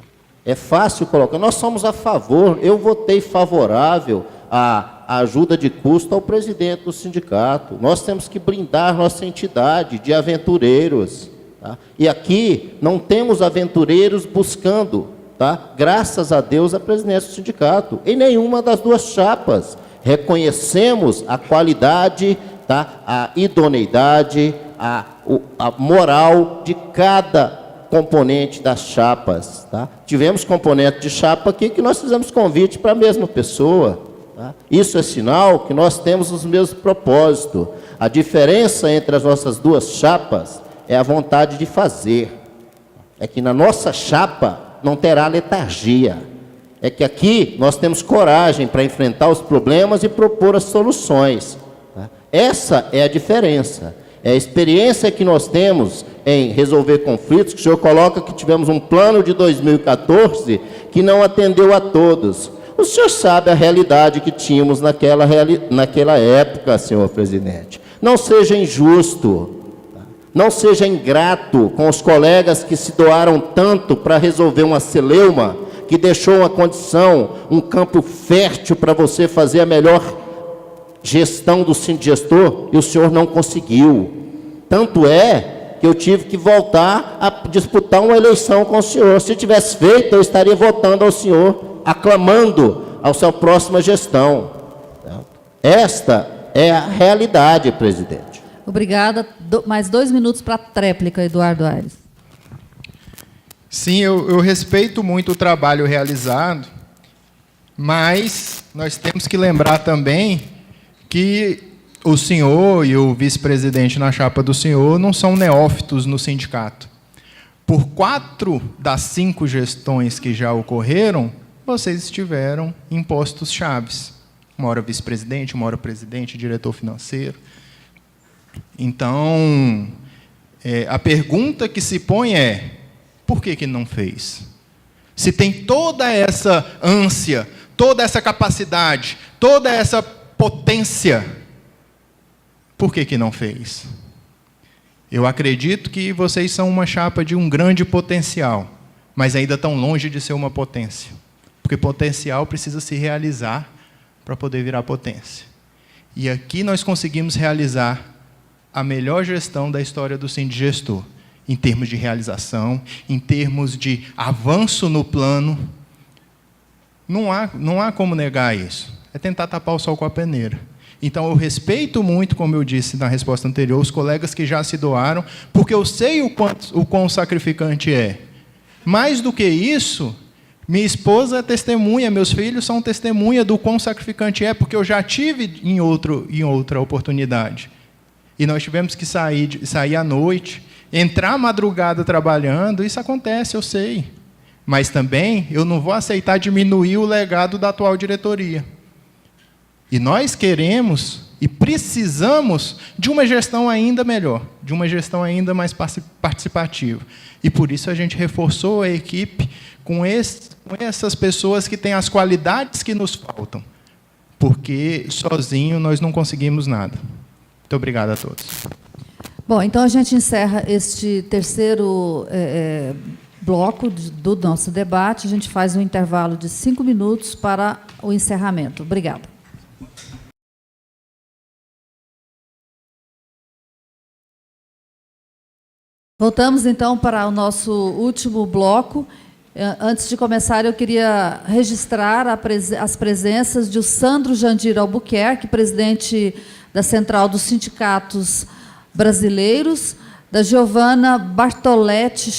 É fácil colocar. Nós somos a favor, eu votei favorável a ajuda de custo ao presidente do sindicato. Nós temos que blindar nossa entidade de aventureiros. Tá? E aqui não temos aventureiros buscando, tá? Graças a Deus, a presidência do sindicato, em nenhuma das 2 chapas. Reconhecemos a qualidade, tá? A idoneidade, a moral de cada componente das chapas. Tá? Tivemos componente de chapa aqui que nós fizemos convite para a mesma pessoa. Tá? Isso é sinal que nós temos os mesmos propósitos. A diferença entre as nossas 2 chapas é a vontade de fazer. É que na nossa chapa não terá letargia. É que aqui nós temos coragem para enfrentar os problemas e propor as soluções. Tá? Essa é a diferença. É a experiência que nós temos em resolver conflitos, que o senhor coloca que tivemos um plano de 2014 que não atendeu a todos. O senhor sabe a realidade que tínhamos naquela época, senhor presidente. Não seja injusto, não seja ingrato com os colegas que se doaram tanto para resolver uma celeuma, que deixou uma condição, um campo fértil para você fazer a melhor gestão do sindigestor, e o senhor não conseguiu. Tanto é que eu tive que voltar a disputar uma eleição com o senhor. Se tivesse feito, eu estaria votando ao senhor, aclamando a sua próxima gestão. Esta é a realidade, presidente. Obrigada. Mais 2 minutos para a tréplica, Eduardo Aires. Sim, eu respeito muito o trabalho realizado, mas nós temos que lembrar também que o senhor e o vice-presidente na chapa do senhor não são neófitos no sindicato. Por 4 das 5 gestões que já ocorreram, vocês estiveram em postos chaves. Uma hora vice-presidente, uma hora presidente, diretor financeiro. Então, a pergunta que se põe é, por que não fez? Se tem toda essa ânsia, toda essa capacidade, toda essa potência, por que não fez? Eu acredito que vocês são uma chapa de um grande potencial, mas ainda estão longe de ser uma potência. Porque potencial precisa se realizar para poder virar potência. E aqui nós conseguimos realizar a melhor gestão da história do Sindigestor, em termos de realização, em termos de avanço no plano. Não há como negar isso. É tentar tapar o sol com a peneira. Então, eu respeito muito, como eu disse na resposta anterior, os colegas que já se doaram, porque eu sei o quão sacrificante é. Mais do que isso, minha esposa é testemunha, meus filhos são testemunha do quão sacrificante é, porque eu já tive em outra oportunidade. E nós tivemos que sair à noite, entrar à madrugada trabalhando, isso acontece, eu sei. Mas também eu não vou aceitar diminuir o legado da atual diretoria. E nós queremos e precisamos de uma gestão ainda melhor, de uma gestão ainda mais participativa. E por isso a gente reforçou a equipe com essas pessoas que têm as qualidades que nos faltam, porque sozinho nós não conseguimos nada. Muito obrigado a todos. Bom, então a gente encerra este terceiro bloco do nosso debate. A gente faz um intervalo de 5 minutos para o encerramento. Obrigada. Voltamos, então, para o nosso último bloco. Antes de começar, eu queria registrar as presenças de Sandro Jandir Albuquerque, presidente da Central dos Sindicatos Brasileiros, da Giovano Bartoletti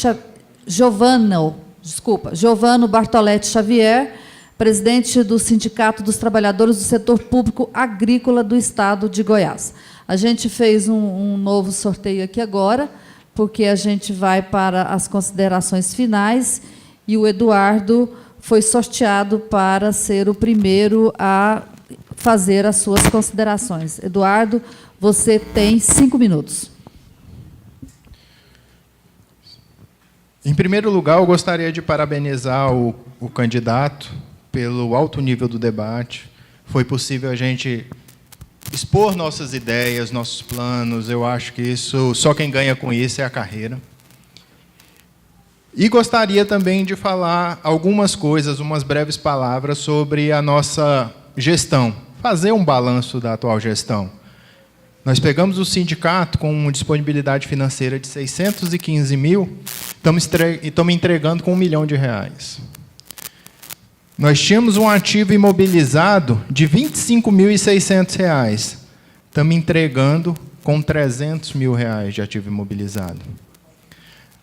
Xavier, presidente do Sindicato dos Trabalhadores do Setor Público Agrícola do Estado de Goiás. A gente fez um novo sorteio aqui agora, porque a gente vai para as considerações finais, e o Eduardo foi sorteado para ser o primeiro a fazer as suas considerações. Eduardo, você tem 5 minutos. Em primeiro lugar, eu gostaria de parabenizar o candidato pelo alto nível do debate. Foi possível a gente expor nossas ideias, nossos planos. Eu acho que isso, só quem ganha com isso é a carreira. E gostaria também de falar algumas coisas, umas breves palavras sobre a nossa gestão, fazer um balanço da atual gestão. Nós pegamos o sindicato com disponibilidade financeira de 615 mil, estamos entregando com R$1 milhão. Nós tínhamos um ativo imobilizado de R$ 25.600, estamos entregando com R$300 mil de ativo imobilizado.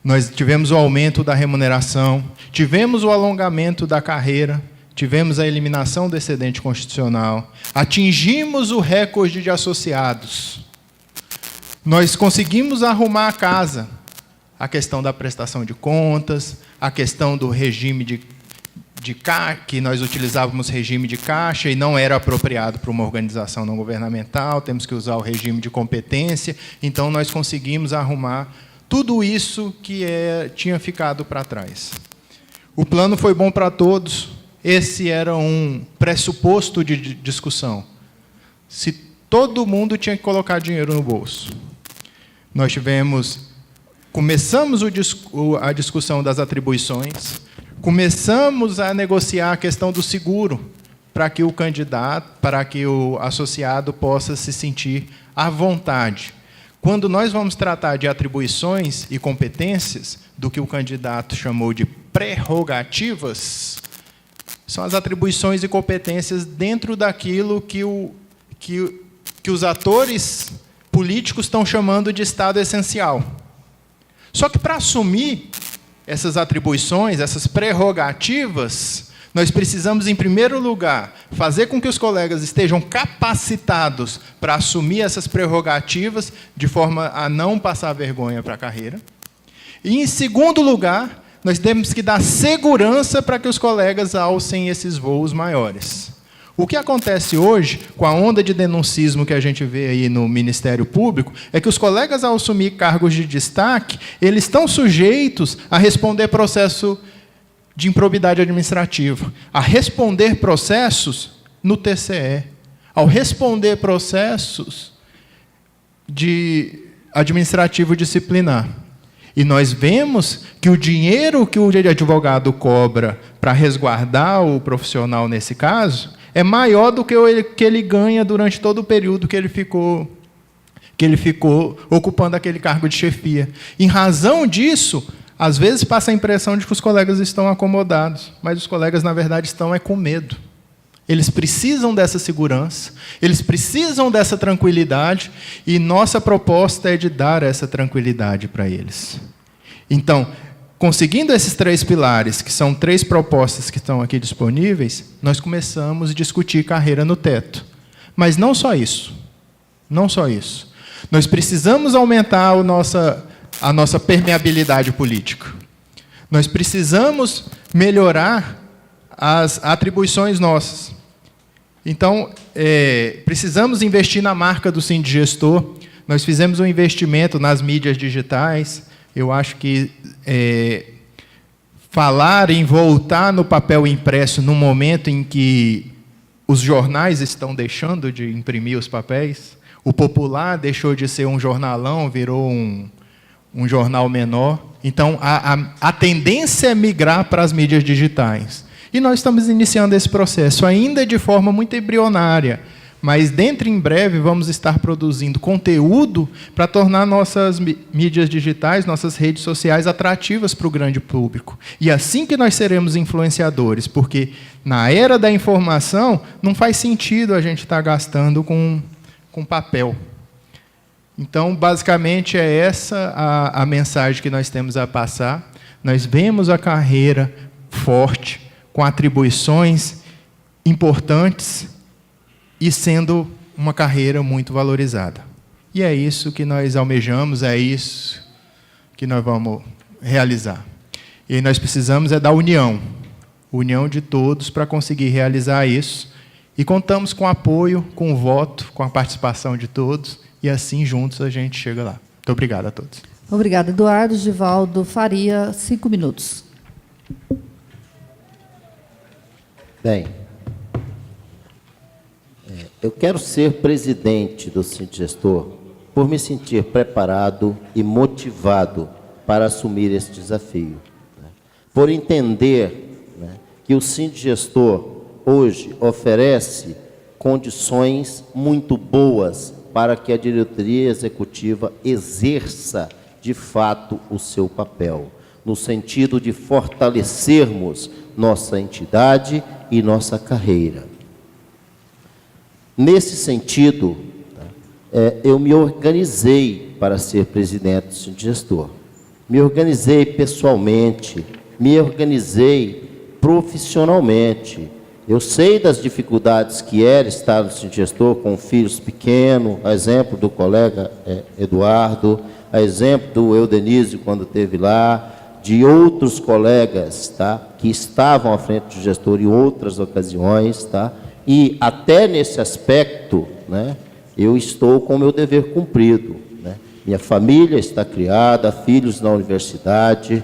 Nós tivemos o aumento da remuneração, tivemos o alongamento da carreira, tivemos a eliminação do excedente constitucional, atingimos o recorde de associados. Nós conseguimos arrumar a casa, a questão da prestação de contas, a questão do regime que nós utilizávamos regime de caixa e não era apropriado para uma organização não governamental, temos que usar o regime de competência, então nós conseguimos arrumar tudo isso que tinha ficado para trás. O plano foi bom para todos. Esse era um pressuposto de discussão. Se todo mundo tinha que colocar dinheiro no bolso. Nós começamos a discussão das atribuições, começamos a negociar a questão do seguro, para que o candidato, para que o associado possa se sentir à vontade. Quando nós vamos tratar de atribuições e competências, do que o candidato chamou de prerrogativas, são as atribuições e competências dentro daquilo que os atores políticos estão chamando de Estado essencial. Só que, para assumir essas atribuições, essas prerrogativas, nós precisamos, em primeiro lugar, fazer com que os colegas estejam capacitados para assumir essas prerrogativas, de forma a não passar vergonha para a carreira. E, em segundo lugar, nós temos que dar segurança para que os colegas alcem esses voos maiores. O que acontece hoje, com a onda de denuncismo que a gente vê aí no Ministério Público, é que os colegas, ao assumir cargos de destaque, eles estão sujeitos a responder processo de improbidade administrativa, a responder processos no TCE, ao responder processos de administrativo disciplinar. E nós vemos que o dinheiro que o advogado cobra para resguardar o profissional nesse caso é maior do que o que ele ganha durante todo o período que ele ficou ocupando aquele cargo de chefia. Em razão disso, às vezes passa a impressão de que os colegas estão acomodados, mas os colegas, na verdade, estão com medo. Eles precisam dessa segurança, eles precisam dessa tranquilidade, e nossa proposta é de dar essa tranquilidade para eles. Então, conseguindo esses 3 pilares, que são 3 propostas que estão aqui disponíveis, nós começamos a discutir carreira no teto. Mas não só isso. Não só isso. Nós precisamos aumentar a nossa permeabilidade política. Nós precisamos melhorar as atribuições nossas. Então, precisamos investir na marca do Sindigestor. Nós fizemos um investimento nas mídias digitais. Eu acho que falar em voltar no papel impresso no momento em que os jornais estão deixando de imprimir os papéis, o Popular deixou de ser um jornalão, virou um jornal menor. Então, a tendência é migrar para as mídias digitais. E nós estamos iniciando esse processo, ainda de forma muito embrionária, mas dentro em breve vamos estar produzindo conteúdo para tornar nossas mídias digitais, nossas redes sociais atrativas para o grande público. E assim que nós seremos influenciadores, porque na era da informação não faz sentido a gente estar gastando com papel. Então, basicamente, é essa a mensagem que nós temos a passar. Nós vemos a carreira forte, com atribuições importantes e sendo uma carreira muito valorizada. E é isso que nós almejamos, é isso que nós vamos realizar. E nós precisamos da união de todos para conseguir realizar isso. E contamos com o apoio, com o voto, com a participação de todos, e assim juntos a gente chega lá. Muito obrigado a todos. Obrigada, Eduardo. Givaldo Faria, 5 minutos. Bem, eu quero ser presidente do Sindigestor por me sentir preparado e motivado para assumir este desafio, por entender que o Sindigestor hoje oferece condições muito boas para que a diretoria executiva exerça, de fato, o seu papel, no sentido de fortalecermos nossa entidade e nossa carreira. Nesse sentido, eu me organizei para ser presidente do Sindigestor. Me organizei pessoalmente, me organizei profissionalmente. Eu sei das dificuldades que era estar no Sindigestor com filhos pequenos, a exemplo do colega Eduardo, a exemplo do Eudenísio, quando esteve lá, de outros colegas, que estavam à frente do gestor em outras ocasiões, e até nesse aspecto, eu estou com o meu dever cumprido. Minha família está criada, filhos na universidade,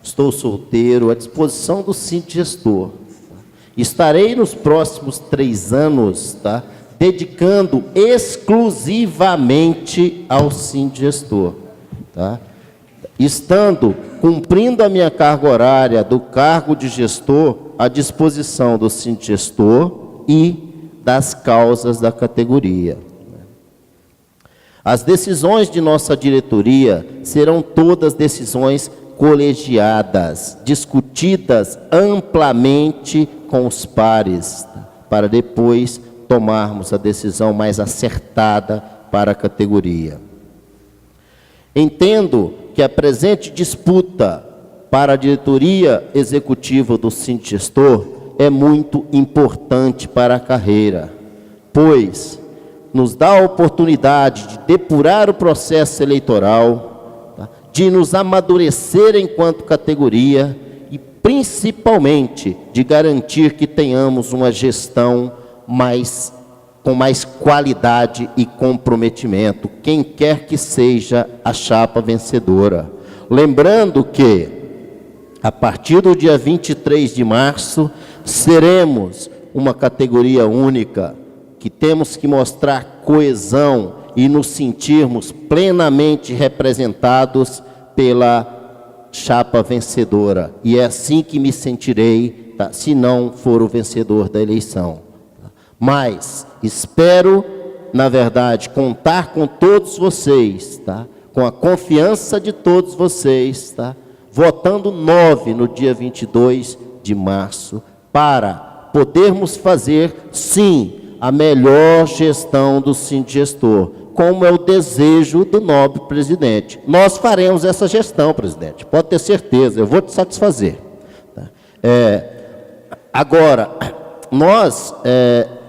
estou solteiro, à disposição do Sindigestor. Estarei nos próximos 3 anos, dedicando exclusivamente ao Sindigestor, cumprindo a minha carga horária do cargo de gestor à disposição do Sindigestor e das causas da categoria. As decisões de nossa diretoria serão todas decisões colegiadas, discutidas amplamente com os pares, para depois tomarmos a decisão mais acertada para a categoria. Entendo que a presente disputa para a diretoria executiva do Sindigestor é muito importante para a carreira, pois nos dá a oportunidade de depurar o processo eleitoral, de nos amadurecer enquanto categoria e, principalmente, de garantir que tenhamos uma gestão com mais qualidade e comprometimento, quem quer que seja a chapa vencedora. Lembrando que a partir do dia 23 de março, seremos uma categoria única, que temos que mostrar coesão e nos sentirmos plenamente representados pela chapa vencedora. E é assim que me sentirei, tá, se não for o vencedor da eleição. Mas espero, na verdade, contar com todos vocês, tá, com a confiança de todos vocês, tá, votando 9 no dia 22 de março, para podermos fazer, sim, a melhor gestão do Sindigestor, como é o desejo do nobre presidente. Nós faremos essa gestão, presidente, pode ter certeza, eu vou te satisfazer. Agora,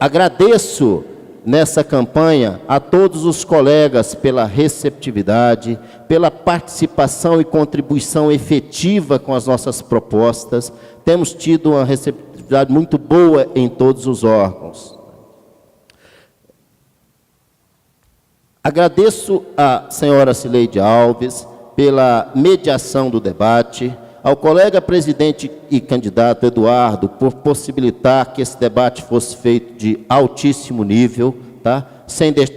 agradeço nessa campanha a todos os colegas pela receptividade, pela participação e contribuição efetiva com as nossas propostas. Temos tido uma receptividade muito boa em todos os órgãos. Agradeço à senhora Cileide Alves pela mediação do debate, ao colega presidente e candidato Eduardo por possibilitar que esse debate fosse feito de altíssimo nível, tá?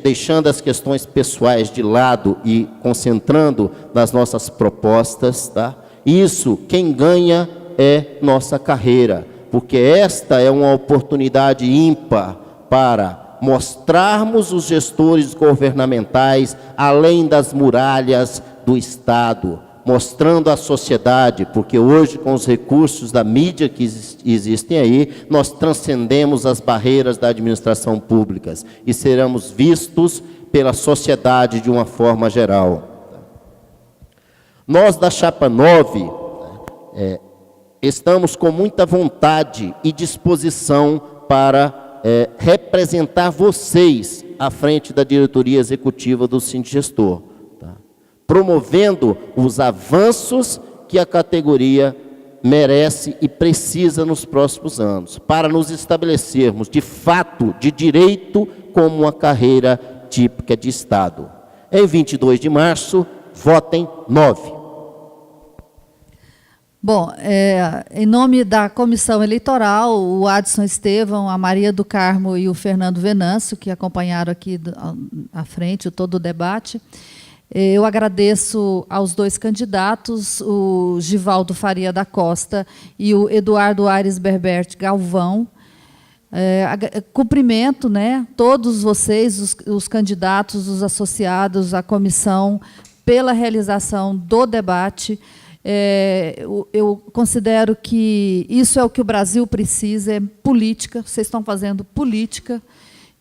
Deixando as questões pessoais de lado e concentrando nas nossas propostas, tá? Isso, quem ganha é nossa carreira, porque esta é uma oportunidade ímpar para mostrarmos os gestores governamentais além das muralhas do Estado, mostrando à sociedade, porque hoje, com os recursos da mídia que existem aí, nós transcendemos as barreiras da administração pública e seremos vistos pela sociedade de uma forma geral. Nós, da Chapa 9, estamos com muita vontade e disposição para representar vocês à frente da diretoria executiva do Sindigestor, tá? Promovendo os avanços que a categoria merece e precisa nos próximos anos, para nos estabelecermos, de fato, de direito, como uma carreira típica de Estado. Em 22 de março, votem 9. Bom, em nome da Comissão Eleitoral, o Adson Estevão, a Maria do Carmo e o Fernando Venâncio, que acompanharam aqui à frente todo o debate, eu agradeço aos dois candidatos, o Givaldo Faria da Costa e o Eduardo Aires Berbert Galvão. Cumprimento, né, todos vocês, os candidatos, os associados, a comissão, pela realização do debate. Eu considero que isso é o que o Brasil precisa, é política. Vocês estão fazendo política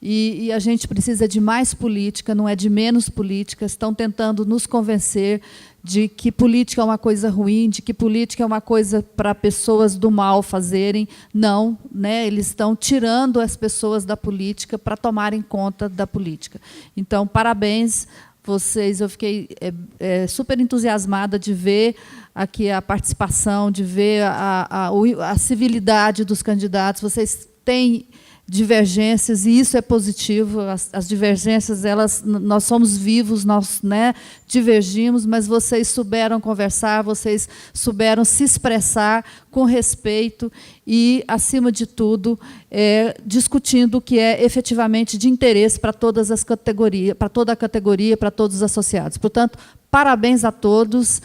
e a gente precisa de mais política, não é de menos política. Estão tentando nos convencer de que política é uma coisa ruim, de que política é uma coisa para pessoas do mal fazerem. Não, né? Eles estão tirando as pessoas da política para tomarem conta da política. Então, parabéns vocês. Eu fiquei super entusiasmada de ver aqui a participação, de ver a civilidade dos candidatos. Vocês têm divergências e isso é positivo. As divergências, nós somos vivos, nós, né, divergimos, mas vocês souberam conversar, vocês souberam se expressar com respeito e, acima de tudo, discutindo o que é efetivamente de interesse para todas as categorias, para toda a categoria, para todos os associados. Portanto, parabéns a todos.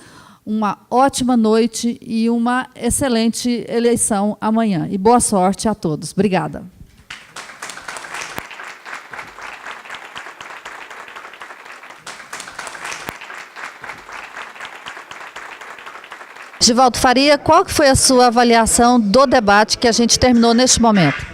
Uma ótima noite e uma excelente eleição amanhã. E boa sorte a todos. Obrigada. Givaldo Faria, qual que foi a sua avaliação do debate que a gente terminou neste momento?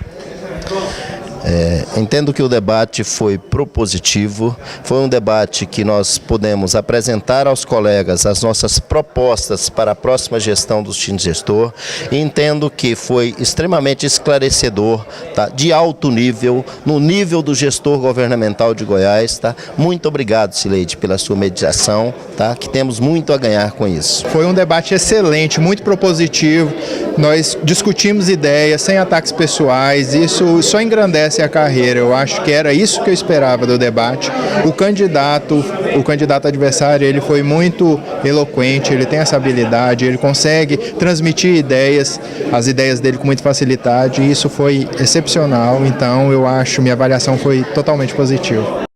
Entendo que o debate foi propositivo, foi um debate que nós pudemos apresentar aos colegas as nossas propostas para a próxima gestão do Sindigestor, e entendo que foi extremamente esclarecedor, tá? De alto nível, no nível do gestor governamental de Goiás. Tá? Muito obrigado, Cileide, pela sua mediação, tá? Que temos muito a ganhar com isso. Foi um debate excelente, muito propositivo. Nós discutimos ideias sem ataques pessoais, isso só engrandece a carreira. Eu acho que era isso que eu esperava do debate. O candidato adversário, ele foi muito eloquente, ele tem essa habilidade, ele consegue transmitir ideias, as ideias dele com muita facilidade, e isso foi excepcional. Então, eu acho, minha avaliação foi totalmente positiva.